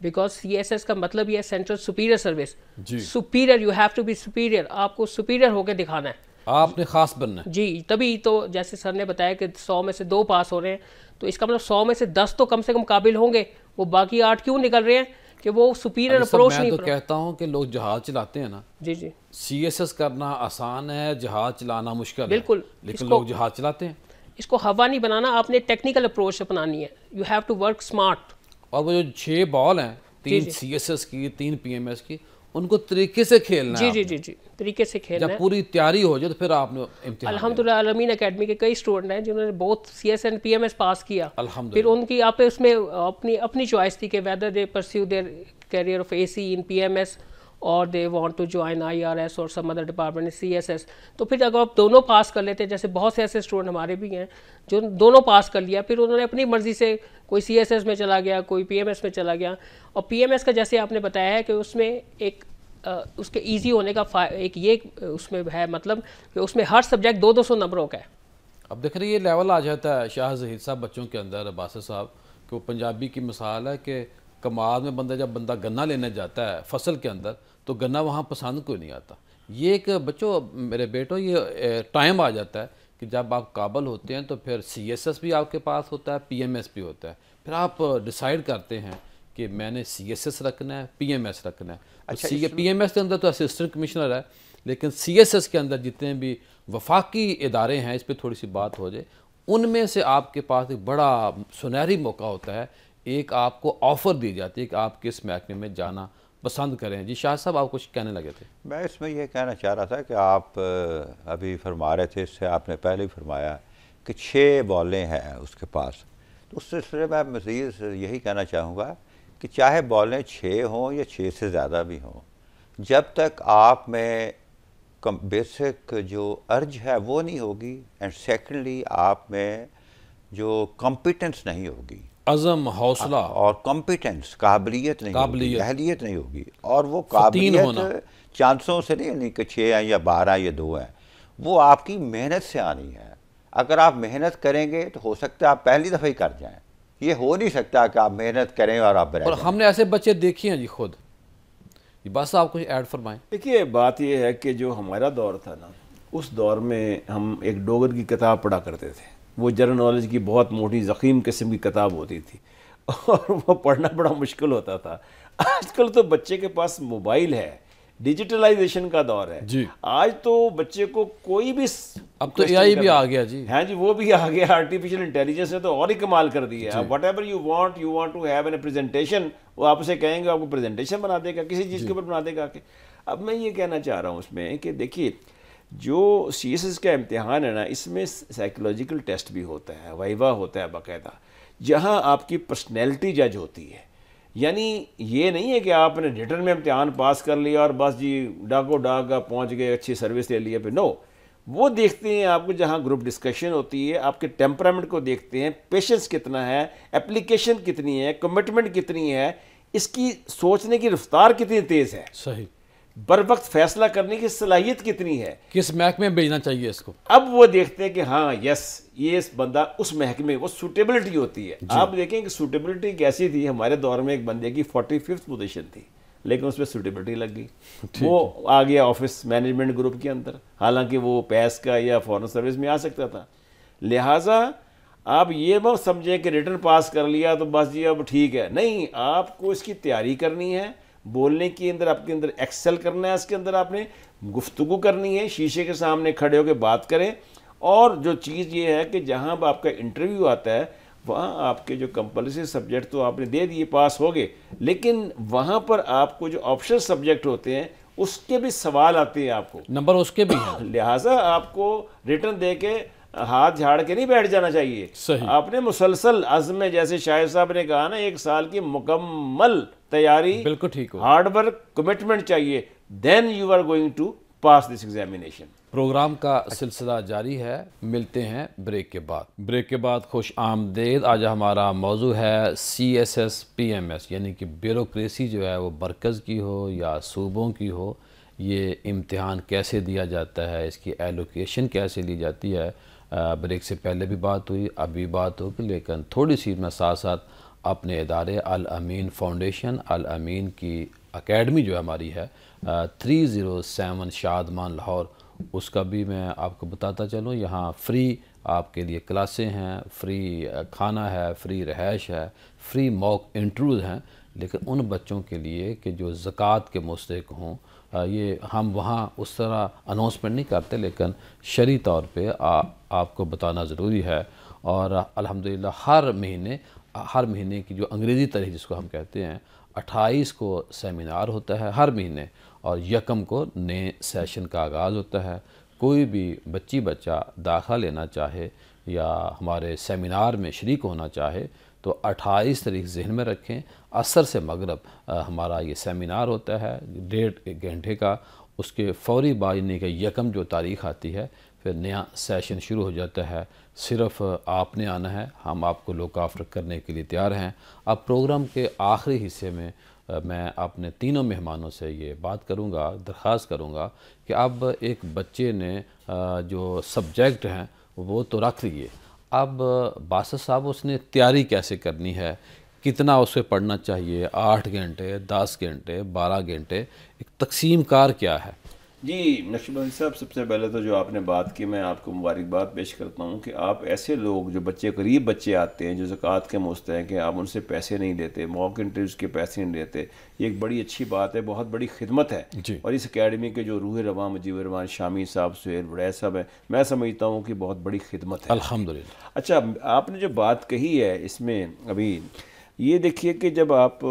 بیکاز CSS کا مطلب یہ ہے سینٹرل سپیریئر سروس. جی superior, you have to be superior, آپ کو سپیریئر ہو کے دکھانا ہے. آپ نے خاص بننا ہے. جی تبھی تو جیسے سر نے بتایا کہ 100 میں سے 2 پاس ہو رہے ہیں، تو اس کا مطلب 100 میں سے 10 تو کم سے کم قابل ہوں گے. وہ باقی 8 کیوں نکل رہے ہیں؟ کہ وہ سپیریئر اپروچ میں نہیں. تو کہتا ہوں کہ لوگ جہاز چلاتے ہیں نا، جی جی CSS کرنا آسان ہے، جہاز چلانا مشکل ہے. بالکل. لیکن لوگ جہاز چلاتے ہیں. اس کو ہوا نہیں بنانا، آپ نے ٹیکنیکل اپروچ اپنانی ہے. You have to work smart. اور وہ جو 6 بال ہیں، 3 CSS کی، 3 PMS کی، ان کو طریقے سے کھیلنا ہے. جی جی جی طریقے سے کھیلنا ہے. جب پوری تیاری ہو جائے تو پھر آپ نے امتحان. الحمدللہ الامین اکیڈمی کے کئی اسٹوڈنٹ ہیں جنہوں نے بہت CS اینڈ PMS پاس کیا. الحمدللہ. پھر ان کی آپ اس میں اپنی چوائس تھی کہ whether they pursue their career of AC in PMS اور they want to join IRS اور سم ادر ڈپارٹمنٹ CSS. تو پھر اگر آپ دونوں پاس کر لیتے ہیں، جیسے بہت سے ایسے اسٹوڈنٹ ہمارے بھی ہیں جو دونوں پاس کر لیا، پھر انہوں نے اپنی مرضی سے کوئی CSS میں چلا گیا، کوئی PMS میں چلا گیا. اور PMS کا جیسے آپ نے بتایا ہے کہ اس میں ایک اس کے ایزی ہونے کا ایک یہ اس میں ہے مطلب کہ اس میں ہر سبجیکٹ 200 نمبروں کا ہے. اب دیکھ رہے یہ لیول آ جاتا ہے شاہ زہید صاحب بچوں کے اندر. باسط صاحب کہ وہ پنجابی کی مثال ہے کہ کمال میں جب بندہ گنا لینے جاتا ہے فصل کے اندر تو گنا وہاں پسند کوئی نہیں آتا. یہ ایک بچوں میرے بیٹوں یہ ٹائم آ جاتا ہے کہ جب آپ قابل ہوتے ہیں تو پھر CSS بھی آپ کے پاس ہوتا ہے، PMS بھی ہوتا ہے. پھر آپ ڈیسائیڈ کرتے ہیں کہ میں نے CSS رکھنا ہے، PMS رکھنا ہے. PMS کے اندر تو اسسٹنٹ کمشنر ہے، لیکن CSS کے اندر جتنے بھی وفاقی ادارے ہیں، اس پہ تھوڑی سی بات ہو جائے، ان میں سے آپ کے پاس ایک بڑا سنہری موقع ہوتا ہے. ایک آپ کو آفر دی جاتی ہے کہ آپ کس محکمے میں جانا پسند کریں. جی شاہ صاحب آپ کچھ کہنے لگے تھے. میں اس میں یہ کہنا چاہ رہا تھا کہ آپ ابھی فرما رہے تھے، اس سے آپ نے پہلے ہی فرمایا کہ 6 بالیں ہیں اس کے پاس. تو اس سلسلے میں مزید یہی کہنا چاہوں گا کہ چاہے بالیں 6 ہوں یا 6 سے زیادہ بھی ہوں، جب تک آپ میں بیسک جو ارج ہے وہ نہیں ہوگی، اینڈ سیکنڈلی آپ میں جو کمپیٹنس نہیں ہوگی، عزم، حوصلہ اور کمپیٹنس قابلیت نہیں ہوگی، اہلیت نہیں ہوگی. اور وہ قابلیت چانسوں سے نہیں کہ 6 ہیں یا 12 یا 2 ہیں، وہ آپ کی محنت سے آنی ہے. اگر آپ محنت کریں گے تو ہو سکتا ہے آپ پہلی دفعہ ہی کر جائیں. یہ ہو نہیں سکتا کہ آپ محنت کریں اور آپ رہ اور جائیں. ہم نے ایسے بچے دیکھے ہیں جی خود. بس آپ کچھ ایڈ فرمائیں. دیکھیے بات یہ ہے کہ جو ہمارا دور تھا نا، اس دور میں ہم ایک ڈوگر کی کتاب پڑھا کرتے تھے. وہ جنرل نالج کی بہت موٹی ضخیم قسم کی کتاب ہوتی تھی اور وہ پڑھنا بڑا مشکل ہوتا تھا. آج کل تو بچے کے پاس موبائل ہے، ڈیجیٹلائزیشن کا دور ہے. جی آج تو بچے کو کوئی بھی اب تو AI بھی آ گیا. جی ہاں جی وہ بھی آ گیا. آرٹیفیشل انٹیلیجنس نے تو اور ہی کمال کر دیا ہے. Whatever you want to have an presentation, وہ آپ سے کہیں گے آپ کو پریزنٹیشن بنا دے گا، کسی چیز کے اوپر بنا دے گا. کہ اب میں یہ کہنا چاہ رہا ہوں اس میں کہ دیکھیے جو CSS کا امتحان ہے نا، اس میں سائیکولوجیکل ٹیسٹ بھی ہوتا ہے، وائوا ہوتا ہے باقاعدہ، جہاں آپ کی پرسنالٹی جج ہوتی ہے. یعنی یہ نہیں ہے کہ آپ نے ریٹرن میں امتحان پاس کر لیا اور بس جی ڈاگو ڈاگ آپ پہنچ گئے، اچھی سروس لے لیا. پھر نو، وہ دیکھتے ہیں آپ کو جہاں گروپ ڈسکشن ہوتی ہے، آپ کے ٹیمپرامنٹ کو دیکھتے ہیں، پیشنس کتنا ہے، اپلیکیشن کتنی ہے، کمٹمنٹ کتنی ہے، اس کی سوچنے کی رفتار کتنی تیز ہے، صحیح، بر وقت فیصلہ کرنے کی صلاحیت کتنی ہے، کس محکمے میں بھیجنا چاہیے اس کو. اب وہ دیکھتے ہیں کہ ہاں یس یہ اس بندہ اس محکمے، وہ سوٹیبلٹی ہوتی ہے. آپ دیکھیں کہ سوٹیبلٹی کیسی تھی. ہمارے دور میں ایک بندے کی 45th پوزیشن تھی، لیکن اس پہ سوٹیبلٹی لگ گئی، وہ آ گیا آفس مینجمنٹ گروپ کے اندر، حالانکہ وہ پیس کا یا فورن سروس میں آ سکتا تھا. لہٰذا آپ یہ مت سمجھیں کہ ریٹرن پاس کر لیا تو بس جی اب ٹھیک ہے. نہیں، آپ کو اس کی تیاری کرنی ہے، بولنے کے اندر آپ کے اندر ایکسل کرنا ہے، اس کے اندر آپ نے گفتگو کرنی ہے، شیشے کے سامنے کھڑے ہو کے بات کریں. اور جو چیز یہ ہے کہ جہاں آپ کا انٹرویو آتا ہے وہاں آپ کے جو کمپلسری سبجیکٹ تو آپ نے دے دیے، پاس ہو گئے، لیکن وہاں پر آپ کو جو آپشنل سبجیکٹ ہوتے ہیں اس کے بھی سوال آتے ہیں، آپ کو نمبر اس کے بھی ہیں. لہٰذا آپ کو ریٹرن دے کے ہاتھ جھاڑ کے نہیں بیٹھ جانا چاہیے. صحیح، آپ نے مسلسل عزم میں، جیسے شاہد صاحب نے کہا نا، 1 سال کی مکمل تیاری، بالکل ٹھیک ہو، ہارڈ ورک، کمٹمنٹ چاہیے. Then you are going to pass this examination. Programme کا سلسلہ جاری ہے. ملتے ہیں بریک کے بعد. بریک کے بعد خوش آمدید. آج ہمارا موضوع ہے CSS PMS، یعنی کہ بیوروکریسی جو ہے وہ مرکز کی ہو یا صوبوں کی ہو، یہ امتحان کیسے دیا جاتا ہے، اس کی ایلوکیشن کیسے لی جاتی ہے. بریک سے پہلے بھی بات ہوئی، اب بھی بات ہوگی، لیکن تھوڑی سی میں ساتھ ساتھ اپنے ادارے الامین فاؤنڈیشن، الامین کی اکیڈمی جو ہماری ہے 307 شادمان لاہور، اس کا بھی میں آپ کو بتاتا چلوں، یہاں فری آپ کے لیے کلاسیں ہیں، فری کھانا ہے، فری رہائش ہے، فری موک انٹرویوز ہیں، لیکن ان بچوں کے لیے کہ جو زکوٰۃ کے مستحق ہوں، یہ ہم وہاں اس طرح اناؤنسمنٹ نہیں کرتے، لیکن شرعی طور پہ آپ کو بتانا ضروری ہے۔ اور الحمدللہ ہر مہینے کی جو انگریزی تاریخ جس کو ہم کہتے ہیں 28 کو سیمینار ہوتا ہے ہر مہینے، اور 1 کو نئے سیشن کا آغاز ہوتا ہے۔ کوئی بھی بچہ داخلہ لینا چاہے یا ہمارے سیمینار میں شریک ہونا چاہے تو 28 تاریخ ذہن میں رکھیں، عصر سے مغرب ہمارا یہ سیمینار ہوتا ہے 1.5 گھنٹے کا۔ اس کے فوری بعد یعنی کہ 1 جو تاریخ آتی ہے پھر نیا سیشن شروع ہو جاتا ہے۔ صرف آپ نے آنا ہے، ہم آپ کو لک آفٹر کرنے کے لیے تیار ہیں۔ اب پروگرام کے آخری حصے میں میں اپنے تینوں مہمانوں سے یہ بات کروں گا، درخواست کروں گا کہ اب ایک بچے نے جو سبجیکٹ ہیں وہ تو رکھ لیے، اب باسط صاحب اس نے تیاری کیسے کرنی ہے، کتنا اسے پڑھنا چاہیے، 8 گھنٹے، 10 گھنٹے، 12 گھنٹے، ایک تقسیم کار کیا ہے؟ جی نقشبندی صاحب، سب سے پہلے تو جو آپ نے بات کی میں آپ کو مبارکباد پیش کرتا ہوں کہ آپ ایسے لوگ جو قریب بچے آتے ہیں جو زکوٰۃ کے مستحق ہیں، آپ ان سے پیسے نہیں لیتے، موک انٹرویوز کے پیسے نہیں لیتے، یہ ایک بڑی اچھی بات ہے، بہت بڑی خدمت ہے۔ اور اس اکیڈمی کے جو روح رواں مجیب الرحمان شامی صاحب، سہیل وڑیع صاحب ہیں، میں سمجھتا ہوں کہ بہت بڑی خدمت ہے الحمدللہ۔ اچھا، آپ نے جو بات کہی ہے اس میں ابھی یہ دیکھیے کہ جب آپ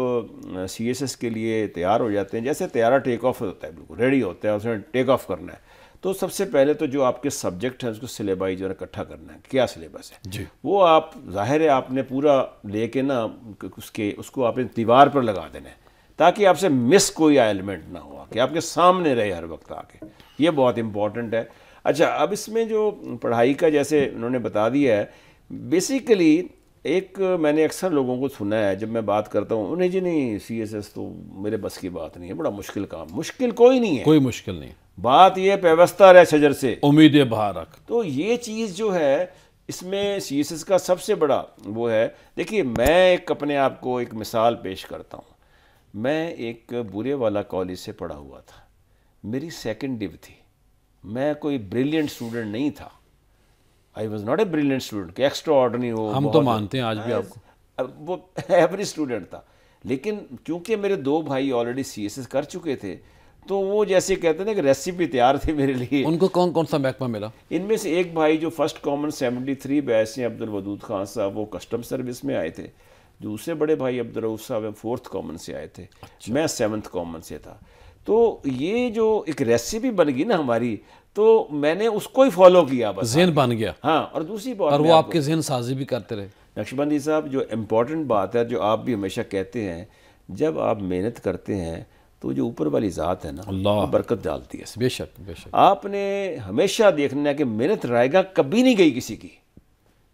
سی ایس ایس کے لیے تیار ہو جاتے ہیں، جیسے طیارہ ٹیک آف ہوتا ہے، بالکل ریڈی ہوتا ہے، اس نے ٹیک آف کرنا ہے، تو سب سے پہلے تو جو آپ کے سبجیکٹ ہیں اس کو سلیبائی جو ہے اکٹھا کرنا ہے، کیا سلیبس ہے جی، وہ آپ ظاہر ہے آپ نے پورا لے کے نا اس کو آپ نے دیوار پر لگا دینا ہے تاکہ آپ سے مس کوئی ایلیمنٹ نہ ہوا، کہ آپ کے سامنے رہے ہر وقت آ کے، یہ بہت امپورٹنٹ ہے۔ اچھا، اب اس میں جو پڑھائی کا جیسے انہوں نے بتا دیا ہے، بیسیکلی ایک میں نے اکثر لوگوں کو سنا ہے جب میں بات کرتا ہوں، انہیں جی نہیں سی ایس ایس تو میرے بس کی بات نہیں ہے، بڑا مشکل کام۔ مشکل کوئی نہیں ہے، کوئی مشکل نہیں، بات یہ پیوستہ رہ شجر سے، امید بہار رکھ۔ تو یہ چیز جو ہے اس میں سی ایس ایس کا سب سے بڑا وہ ہے۔ دیکھیے میں ایک اپنے آپ کو ایک مثال پیش کرتا ہوں، میں ایک بورے والا کالج سے پڑھا ہوا تھا، میری 2nd ڈیو تھی، میں کوئی بریلینٹ اسٹوڈنٹ نہیں تھا، I was not a brilliant student کہ ایکسٹرا آرڈنری ہو، ہم تو مانتے ہیں آج بھی آپ کو، وہ ایوریج اسٹوڈنٹ تھا، لیکن کیونکہ میرے 2 بھائی آلریڈی سی ایس ایس کر چکے تھے تو وہ جیسے کہتے ہیں کہ ریسیپی تیار تھی میرے لیے۔ ان کو کون کون سا محکمہ ملا؟ ان میں سے ایک بھائی جو فرسٹ کامن 73 بیچ سے عبد الودود خان صاحب، وہ کسٹم سروس میں آئے تھے، دوسرے بڑے بھائی عبد الرؤف صاحب 4th کامن سے آئے تھے، میں 7th کامن سے تھا۔ تو یہ جو ایک ریسیپی بن گئی نا ہماری، تو میں نے اس کو ہی فالو کیا، بس ذہن بن گیا، ہاں۔ اور دوسری بات، اور وہ آپ کے ذہن سازی بھی کرتے رہے۔ نقشبندی صاحب جو امپورٹنٹ بات ہے جو آپ بھی ہمیشہ کہتے ہیں، جب آپ محنت کرتے ہیں تو جو اوپر والی ذات ہے نا اللہ برکت ڈالتی ہے۔ بے شک بے شک، آپ نے ہمیشہ دیکھنا ہے کہ محنت رائے گا کبھی نہیں گئی کسی کی۔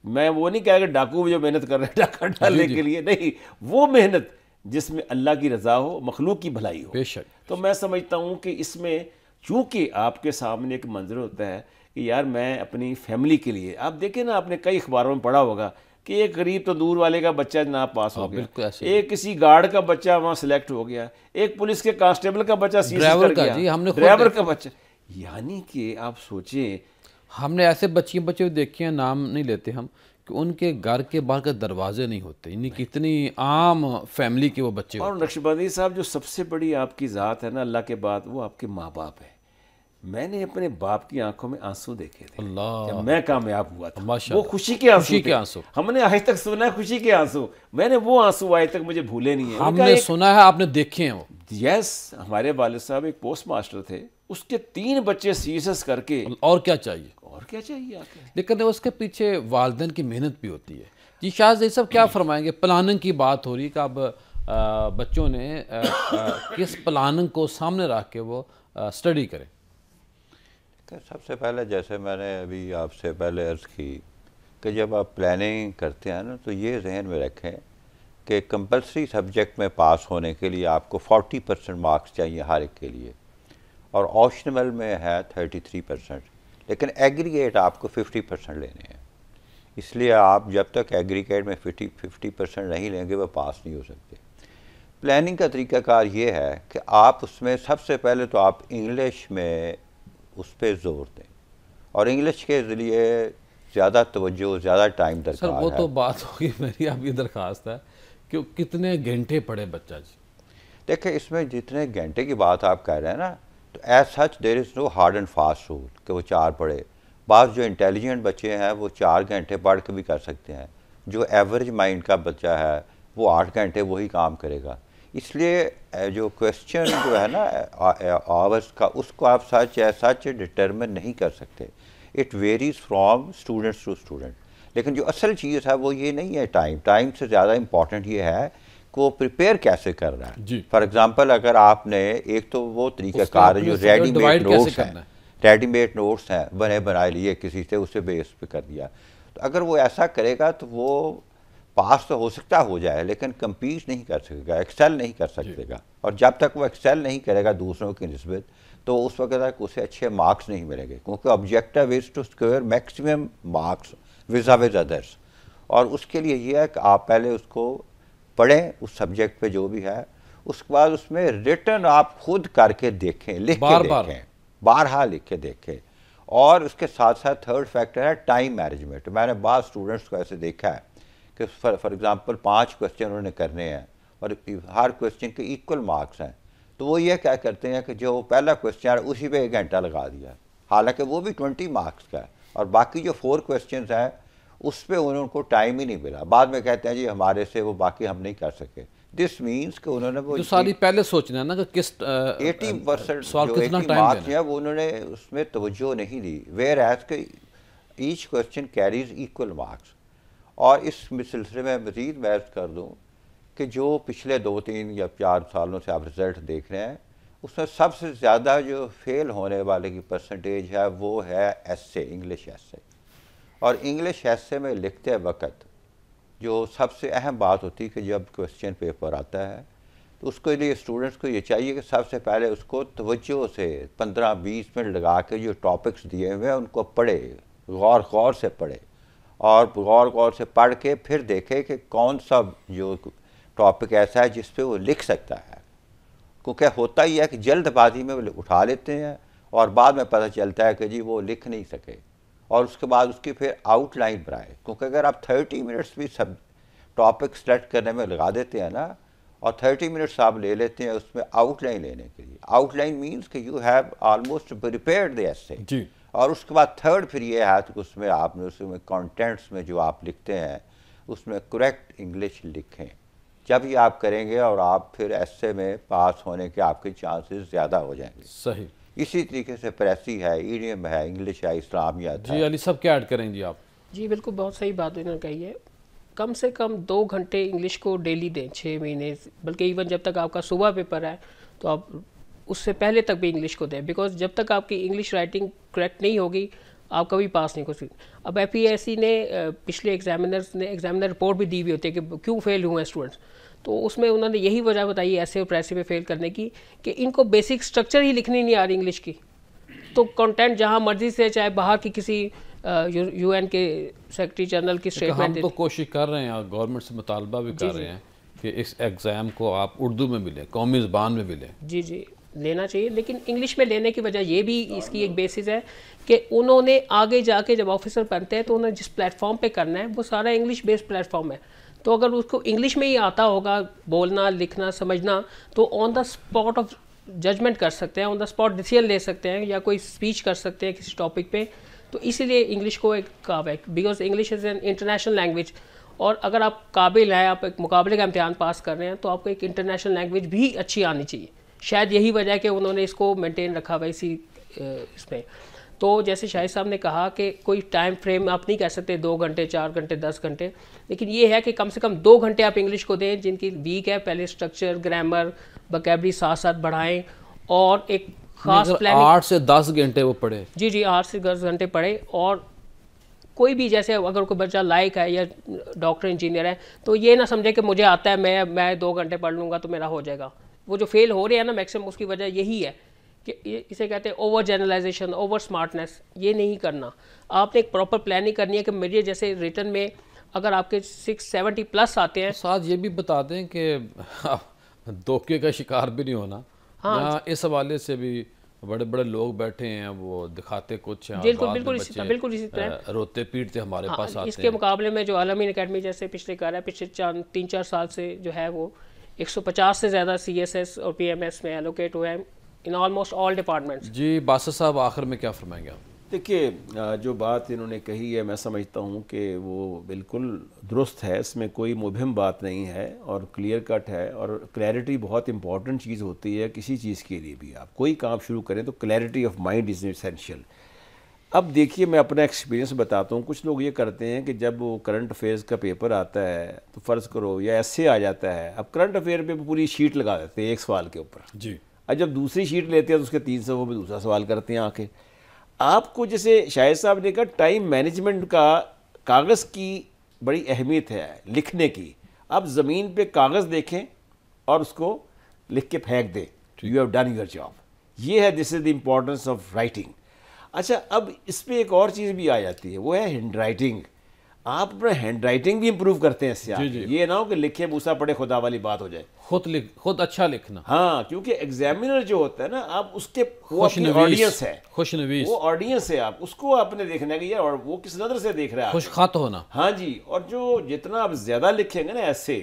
میں وہ نہیں کہا کہ ڈاکو جو محنت کر رہے ہیں ڈاکہ ڈالنے کے لیے، نہیں، وہ محنت جس میں اللہ کی رضا ہو، مخلوق کی بھلائی ہو۔ بے شک، تو میں سمجھتا ہوں کہ اس میں چونکہ آپ کے سامنے ایک منظر ہوتا ہے کہ یار میں اپنی فیملی کے لیے، آپ دیکھیں نا، آپ نے کئی اخباروں میں پڑھا ہوگا کہ ایک غریب تو دور والے کا بچہ جناب پاس ہو گیا، ایک کسی گارڈ کا بچہ وہاں سلیکٹ ہو گیا، ایک پولیس کے کانسٹیبل کا بچہ سی ایس کر گیا، جی ہم نے ڈرائیور کا بچہ، یعنی کہ آپ سوچیں، ہم نے ایسے بچے دیکھے ہیں، نام نہیں لیتے ہم، کہ ان کے گھر کے باہر کے دروازے نہیں ہوتے، یعنی کتنی عام فیملی کے وہ بچے ہوتے ہیں۔ اور نقشبندی صاحب جو سب سے بڑی آپ کی ذات ہے نا اللہ کے بعد، وہ آپ کے ماں باپ ہے۔ میں نے اپنے باپ کی آنکھوں میں آنسو دیکھے تھے جب میں کامیاب ہوا تھا، وہ خوشی کے آنسو، ہم نے آج تک سنا ہے خوشی کے آنسو، میں نے وہ آنسو آج تک مجھے بھولے نہیں ہیں۔ ہم نے سنا ہے، آپ نے دیکھے ہیں وہ؟ یس، ہمارے والد صاحب ایک پوسٹ ماسٹر تھے، اس کے 3 بچے سی ایس ایس کر کے، اور کیا چاہیے، اور کیا چاہیے آپ کو؟ لیکن اس کے پیچھے والدین کی محنت بھی ہوتی ہے۔ جی شاہ زئی صاحب کیا فرمائیں گے؟ پلاننگ کی بات ہو رہی کہ اب بچوں نے کس پلاننگ کو سامنے رکھ کے وہ اسٹڈی کریں؟ سب سے پہلے جیسے میں نے ابھی آپ سے پہلے عرض کی کہ جب آپ پلاننگ کرتے ہیں نا تو یہ ذہن میں رکھیں کہ کمپلسری سبجیکٹ میں پاس ہونے کے لیے آپ کو 40% مارکس چاہیے ہر ایک کے لیے، اور آپشنل میں ہے 33%، لیکن ایگریگیٹ آپ کو 50% لینے ہیں۔ اس لیے آپ جب تک ایگریگیٹ میں 50% نہیں لیں گے وہ پاس نہیں ہو سکتے. پلاننگ کا طریقہ کار یہ ہے کہ آپ اس میں سب سے پہلے تو آپ انگلش میں اس پہ زور دیں, اور انگلش کے ذریعے زیادہ توجہ, زیادہ ٹائم درکار ہے. سر وہ تو بات ہوگی, میری آپ کی درخواست ہے کہ کتنے گھنٹے پڑھے بچہ جی. دیکھیں اس میں جتنے گھنٹے کی بات آپ کہہ رہے ہیں نا, تو as such there is no hard and fast rule کہ وہ 4 پڑھے. بعض جو انٹیلیجنٹ بچے ہیں وہ 4 گھنٹے پڑھ کے بھی کر سکتے ہیں. جو ایوریج مائنڈ کا بچہ ہے وہ 8 گھنٹے وہی کام کرے گا. اس لیے جو کویسچن جو ہے نا آورس کا, اس کو آپ سچ ڈٹرمن نہیں کر سکتے. It varies from students to student. لیکن جو اصل چیز ہے وہ یہ نہیں ہے ٹائم سے زیادہ امپورٹنٹ یہ ہے کہ وہ پریپیئر کیسے کر رہا ہے. جی. فار ایگزامپل اگر آپ نے ایک تو وہ طریقہ کار ہے جو ریڈی میڈ نوٹس ہیں بنے بنائے لیے کسی سے, اسے بیس پہ کر دیا, تو اگر وہ ایسا کرے گا تو وہ پاس تو ہو سکتا ہو جائے لیکن کمپیٹ نہیں کر سکے گا, ایکسل نہیں کر سکے گا. اور جب تک وہ ایکسل نہیں کرے گا دوسروں کی نسبت تو اس وقت تک اسے اچھے مارکس نہیں ملیں گے, کیونکہ objective is to score maximum marks with others. اور اس کے لیے یہ ہے کہ آپ پہلے اس کو پڑھیں اس سبجیکٹ پہ جو بھی ہے, اس کے بعد اس میں ریٹن آپ خود کر کے دیکھیں, لکھ کے دیکھیں, بارہا لکھ کے دیکھیں. اور اس کے ساتھ ساتھ تھرڈ فیکٹر ہے ٹائم مینجمنٹ. میں نے بعض اسٹوڈنٹس کو ایسے دیکھا ہے کہ فار ایگزامپل 5 کویسچن انہوں نے کرنے ہیں اور ہر کویسچن کے ایکول مارکس ہیں, تو وہ یہ کیا کرتے ہیں کہ جو پہلا کویسچن ہے اسی پہ 1 گھنٹہ لگا دیا, حالانکہ وہ بھی 20 مارکس کا ہے, اور باقی جو 4 کویسچنز ہیں اس پہ ان کو ٹائم ہی نہیں ملا. بعد میں کہتے ہیں جی ہمارے سے وہ باقی ہم نہیں کر سکے. دس مینس کہ انہوں نے وہ ساری پہلے سوچنا ہے نا کہ کس 80% جو 80 مارکس ہیں وہ انہوں نے اس میں توجہ نہیں دی, ویئر ایز کہ each question carries equal marks. اور اس سلسلے میں مزید بحث کر دوں کہ جو پچھلے 2-3 یا 4 سالوں سے آپ رزلٹ دیکھ رہے ہیں, اس میں سب سے زیادہ جو فیل ہونے والے کی پرسنٹیج ہے وہ ہے ایسے, انگلش ایسے. اور انگلش ایسے میں لکھتے وقت جو سب سے اہم بات ہوتی ہے کہ جب کویسچن پیپر آتا ہے تو اس کے لیے اسٹوڈنٹس کو یہ چاہیے کہ سب سے پہلے اس کو توجہ سے 15-20 منٹ لگا کے جو ٹاپکس دیے ہوئے ہیں ان کو پڑھے, غور سے پڑھے, اور غور سے پڑھ کے پھر دیکھے کہ کون سا جو ٹاپک ایسا ہے جس پہ وہ لکھ سکتا ہے. کیونکہ ہوتا ہی ہے کہ جلد بازی میں وہ اٹھا لیتے ہیں اور بعد میں پتہ چلتا ہے کہ جی وہ لکھ نہیں سکے, اور اس کے بعد اس کی پھر آؤٹ لائن بنائے. کیونکہ اگر آپ 30 منٹس بھی سب ٹاپک سلیکٹ کرنے میں لگا دیتے ہیں نا, اور 30 منٹس آپ لے لیتے ہیں اس میں آؤٹ لائن لینے کے لیے. آؤٹ لائن مینس کہ یو ہیو آلموسٹ پریپیئرڈ دی ایسے. جی. اور اس کے بعد تھرڈ پھر یہ ہے کہ اس میں آپ نے اس میں کانٹینٹس میں جو آپ لکھتے ہیں اس میں کریکٹ انگلش لکھیں. جب یہ آپ کریں گے اور آپ پھر ایسے میں پاس ہونے کے آپ کے چانسز زیادہ ہو جائیں گے. صحیح. اسی طریقے سے پریسی ہے, ایڈیم ہے, انگلش ہے, اسلامیات ہے. جی علی صاحب کیا ایڈ کریں جی آپ؟ جی بالکل, بہت صحیح بات انہوں نے کہی ہے. کم سے کم 2 گھنٹے انگلش کو ڈیلی دیں 6 مہینے, بلکہ ایون جب تک آپ کا صبح پیپر ہے تو آپ اس سے پہلے تک بھی انگلش کو دیں, بیکاز جب تک آپ کی انگلش رائٹنگ کریکٹ نہیں ہوگی آپ کبھی پاس نہیں کر سکتے. اب ایف ای ایس سی نے پچھلے ایگزامنر رپورٹ بھی دی ہوئی ہوتی ہے کہ کیوں فیل ہوئے ہیں اسٹوڈنٹس, تو اس میں انہوں نے یہی وجہ بتائی ایسے اور پریسی میں فیل کرنے کی کہ ان کو بیسک اسٹرکچر ہی لکھنی نہیں آ رہی انگلش کی. تو کنٹینٹ جہاں مرضی سے, چاہے باہر کی کسی یو این کے سیکرٹری جنرل کی اسٹیٹمنٹ, ہم تو کوشش کر رہے ہیں اور گورنمنٹ سے مطالبہ بھی کر رہے ہیں کہ اس ایگزام کو آپ اردو میں بھی لیں, قومی زبان میں بھی لیں. جی لینا چاہیے, لیکن انگلش میں لینے کی وجہ یہ بھی اس کی ایک بیسس ہے کہ انہوں نے آگے جا کے جب آفیسر بنتے ہیں تو انہیں جس پلیٹ فارم پہ کرنا ہے وہ سارا انگلش بیسڈ پلیٹ فارم ہے. تو اگر اس کو انگلش میں ہی آتا ہوگا بولنا, لکھنا, سمجھنا, تو آن دا اسپاٹ آف ججمنٹ کر سکتے ہیں, آن دا اسپاٹ ڈیسیژن لے سکتے ہیں, یا کوئی اسپیچ کر سکتے ہیں کسی ٹاپک پہ. تو اسی لیے انگلش کو ایک کہا ہے, because English is an international language, اور اگر آپ قابل ہیں, آپ ایک مقابلے کا امتحان پاس کر رہے ہیں, تو آپ کو ایک انٹرنیشنل لینگویج بھی اچھی آنی چاہیے. شاید یہی وجہ ہے کہ انہوں نے اس کو مینٹین رکھا ہوا اسی اس میں. تو جیسے شاہد صاحب نے کہا کہ کوئی ٹائم فریم آپ نہیں کہہ سکتے 2 گھنٹے, 4 گھنٹے, 10 گھنٹے, لیکن یہ ہے کہ کم سے کم 2 گھنٹے آپ انگلش کو دیں جن کی ویک ہے. پہلے اسٹرکچر, گرامر, وکیبلری ساتھ ساتھ بڑھائیں, اور ایک خاص پلاننگ 8 سے 10 گھنٹے وہ پڑھے. جی 8 سے 10 گھنٹے پڑھے. اور کوئی بھی جیسے اگر کوئی بچہ لائق ہے یا ڈاکٹر انجینئر ہے تو یہ نہ سمجھے کہ مجھے آتا ہے, میں 2 گھنٹے پڑھ لوں گا تو میرا ہو جائے گا. وہ جو فیل ہو رہے ہیں نا میکسیمم, اس کی وجہ یہی ہے کہ اسے کہتے ہیں اوور جنرلائزیشن، اوور اسمارٹنیس، یہ نہیں کرنا. آپ نے ایک پراپر پلاننگ کرنی ہے کہ میرے جیسے ریٹن میں اگر آپ کے 670+ آتے ہیں. ساتھ یہ بھی بتا دیں کہ دھوکے کا شکار بھی نہیں ہونا. یہاں اس حوالے سے بھی بڑے بڑے لوگ بیٹھے ہیں، وہ دکھاتے کچھ ہیں، بالکل اسی طرح روتے پیٹتے ہمارے پاس آتے ہیں. اس کے مقابلے میں جو الامین اکیڈمی جیسے پچھلے 3-4 سال سے جو ہے وہ 150 سے زیادہ CSS اور PMS میں ایلوکیٹ ہوئے ہیں ان آلموسٹ آل ڈپارٹمنٹس. جی باسط صاحب آخر میں کیا فرمائیں گے آپ؟ دیکھیے جو بات انہوں نے کہی ہے میں سمجھتا ہوں کہ وہ بالکل درست ہے، اس میں کوئی مبہم بات نہیں ہے اور کلیئر کٹ ہے، اور کلیئرٹی بہت امپورٹنٹ چیز ہوتی ہے کسی چیز کے لیے بھی. آپ کوئی کام شروع کریں تو clarity of mind is essential. اب دیکھیے میں اپنا ایکسپیرینس بتاتا ہوں. کچھ لوگ یہ کرتے ہیں کہ جب وہ کرنٹ افیئرز کا پیپر آتا ہے تو فرض کرو یا ایسے آ جاتا ہے، اب کرنٹ افیئر پہ پوری شیٹ لگا دیتے ہیں ایک سوال کے اوپر. جی. اب جب دوسری شیٹ لیتے ہیں تو اس کے 3 صفحوں پہ دوسرا سوال کرتے ہیں. آ کے آپ کو جیسے شاہد صاحب نے کہا ٹائم مینجمنٹ کا کاغذ کی بڑی اہمیت ہے لکھنے کی. آپ زمین پہ کاغذ دیکھیں اور اس کو لکھ کے پھینک دیں. You have done your job. یہ ہے دس از دی امپورٹنس آف رائٹنگ. اچھا اب اس پہ ایک اور چیز بھی آ جاتی ہے، وہ ہے ہینڈ رائٹنگ. آپ اپنا ہینڈ رائٹنگ بھی امپروو کرتے ہیں اس سے آگے. یہ نہ ہو کہ لکھے بوسا پڑے خدا والی بات ہو جائے. خود اچھا لکھنا. ہاں کیونکہ ایگزامینر جو ہوتا ہے نا، آپ اس کے آڈینس ہے، خوشنویس وہ آڈینس ہے، آپ اس کو آپ نے دیکھنا ہے کہ یار وہ کس نظر سے دیکھ رہا ہے. خوش خط ہونا. ہاں جی. اور جو جتنا آپ زیادہ لکھیں گے نا ایسے،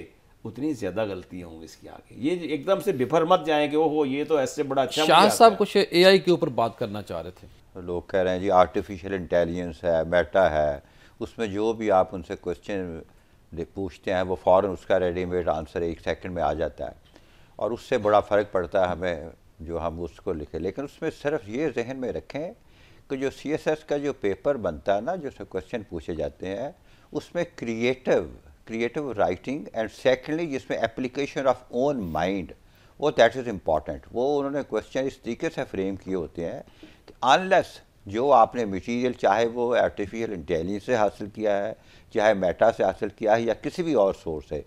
اتنی زیادہ غلطیاں ہوں گی اس کی آگے. یہ ایک دم سے بفر مت جائیں کہ اوہ یہ تو ایسے بڑا اچھا. شاہ صاحب کچھ AI کے اوپر بات کرنا چاہ رہے تھے. لوگ کہہ رہے ہیں جی آرٹیفیشیل انٹیلیجنس ہے، میٹا ہے، اس میں جو بھی آپ ان سے کوسچن پوچھتے ہیں وہ فوراً اس کا ریڈی میڈ آنسر 1 سیکنڈ میں آ جاتا ہے، اور اس سے بڑا فرق پڑتا ہے ہمیں جو ہم اس کو لکھیں. لیکن اس میں صرف یہ ذہن میں رکھیں کہ جو CSS کا جو پیپر بنتا ہے نا، جو سے کوسچن پوچھے جاتے ہیں، اس میں کریٹو رائٹنگ، اینڈ سیکنڈلی جس میں اپلیکیشن آف اون مائنڈ، وہ دیٹ از امپورٹنٹ. وہ انہوں نے کوسچن اس طریقے سے فریم کیے ہوتے ہیں کہ انلیس جو آپ نے مٹیریل چاہے وہ آرٹیفیشیل انٹیلیجنس سے حاصل کیا ہے، چاہے میٹا سے حاصل کیا ہے یا کسی بھی اور سورس سے،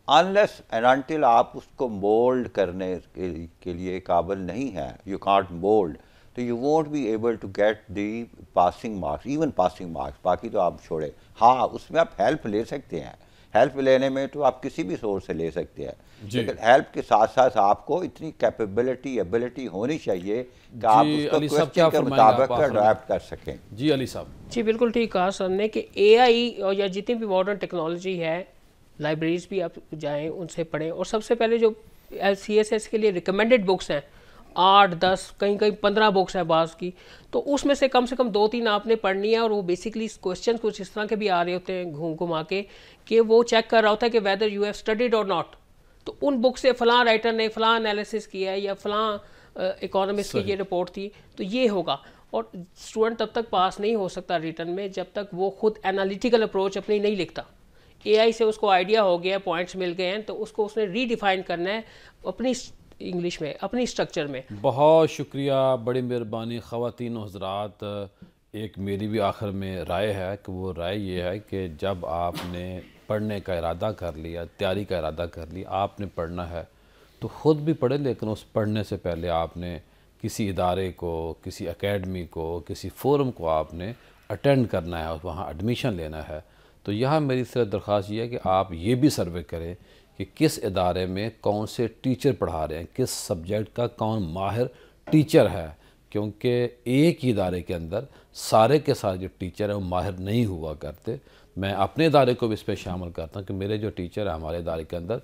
انلیس اینڈ انٹل آپ اس کو مولڈ کرنے کے لیے قابل نہیں ہیں، یو کانٹ مولڈ، تو you won't be able to get the passing marks, even passing marks. باقی تو آپ چھوڑیں. ہاں اس میں آپ ہیلپ لے سکتے ہیں، ہیلپ لینے میں تو آپ کسی بھی سورس سے لے سکتے ہیں، لیکن ہیلپ کے ساتھ ساتھ آپ کو اتنی کیپیبلٹی ایبلٹی ہونی چاہیے کہ آپ اس کو کوسچن کے مطابق اڈاپٹ کر سکیں. جی علی صاحب. جی بالکل ٹھیک کہا سر نے کہ AI اور یا جتنی بھی ماڈرن ٹیکنالوجی ہے، لائبریریز بھی آپ جائیں ان سے پڑھیں. اور سب سے پہلے جو CSS کے لیے ریکمینڈڈ بکس ہیں 8-10 کہیں 15 بکس ہیں بعض کی، تو اس میں سے کم 2-3 آپ نے پڑھنی ہے. اور وہ بیسکلی کوسچن کچھ اس طرح کے بھی آ رہے ہوتے ہیں گھما کے کہ وہ چیک کر رہا ہوتا ہے کہ ویدر یو ہیو اسٹڈیڈ اور ناٹ. تو ان بک سے فلاں رائٹر نے فلاں انالیسس کیا ہے یا فلاں اکانومسٹ کی یہ رپورٹ تھی تو یہ ہوگا. اور اسٹوڈنٹ تب تک پاس نہیں ہو سکتا ریٹن میں جب تک وہ خود انالیٹیکل اپروچ اپنی نہیں لکھتا. AI سے اس کو آئیڈیا ہو گیا، پوائنٹس مل گئے ہیں، تو اس کو اس نے ری ڈیفائن کرنا ہے اپنی انگلش میں، اپنی اسٹرکچر میں. بہت شکریہ، بڑی مہربانی خواتین و حضرات. ایک میری بھی آخر میں رائے ہے کہ وہ رائے یہ ہے کہ جب آپ نے پڑھنے کا ارادہ کر لیا، تیاری کا ارادہ کر لی، آپ نے پڑھنا ہے تو خود بھی پڑھے، لیکن اس پڑھنے سے پہلے آپ نے کسی ادارے کو، کسی اکیڈمی کو، کسی فورم کو آپ نے اٹینڈ کرنا ہے اور وہاں ایڈمیشن لینا ہے. تو یہاں میری صرف درخواست یہ ہے کہ آپ یہ بھی سروے کریں کہ کس ادارے میں کون سے ٹیچر پڑھا رہے ہیں، کس سبجیکٹ کا کون ماہر ٹیچر ہے، کیونکہ ایک ہی ادارے کے اندر سارے کے سارے جو ٹیچر ہیں وہ ماہر نہیں ہوا کرتے. میں اپنے ادارے کو بھی اس پہ شامل کرتا ہوں کہ میرے جو ٹیچر ہیں ہمارے ادارے کے اندر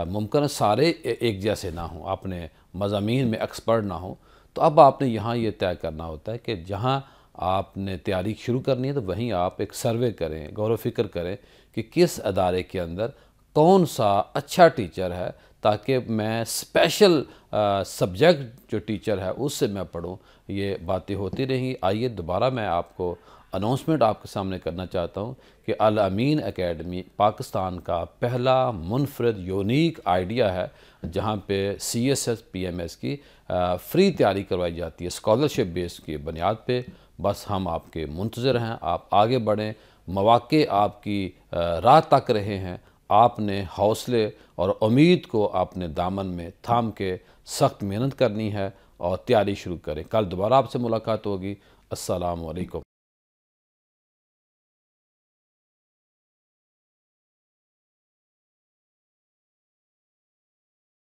ممکن ہے سارے ایک جیسے نہ ہوں، اپنے مضامین میں ایکسپرٹ نہ ہوں. تو اب آپ نے یہاں یہ طے کرنا ہوتا ہے کہ جہاں آپ نے تیاری شروع کرنی ہے تو وہیں آپ ایک سروے کریں، غور و فکر کریں کہ کس ادارے کے اندر کون سا اچھا ٹیچر ہے تاکہ میں اسپیشل سبجیکٹ جو ٹیچر ہے اس سے میں پڑھوں. یہ باتیں ہوتی رہیں. آئیے دوبارہ میں آپ کو اناؤنسمنٹ آپ کے سامنے کرنا چاہتا ہوں کہ الامین اکیڈمی پاکستان کا پہلا منفرد یونیک آئیڈیا ہے جہاں پہ CSS PMS کی فری تیاری کروائی جاتی ہے اسکالرشپ بیس کی بنیاد پہ. بس ہم آپ کے منتظر ہیں، آپ آگے بڑھیں، مواقع آپ کی راہ تک رہے ہیں. آپ نے حوصلے اور امید کو آپ نے دامن میں تھام کے سخت محنت کرنی ہے اور تیاری شروع کریں. کل دوبارہ آپ سے ملاقات ہوگی. السلام علیکم.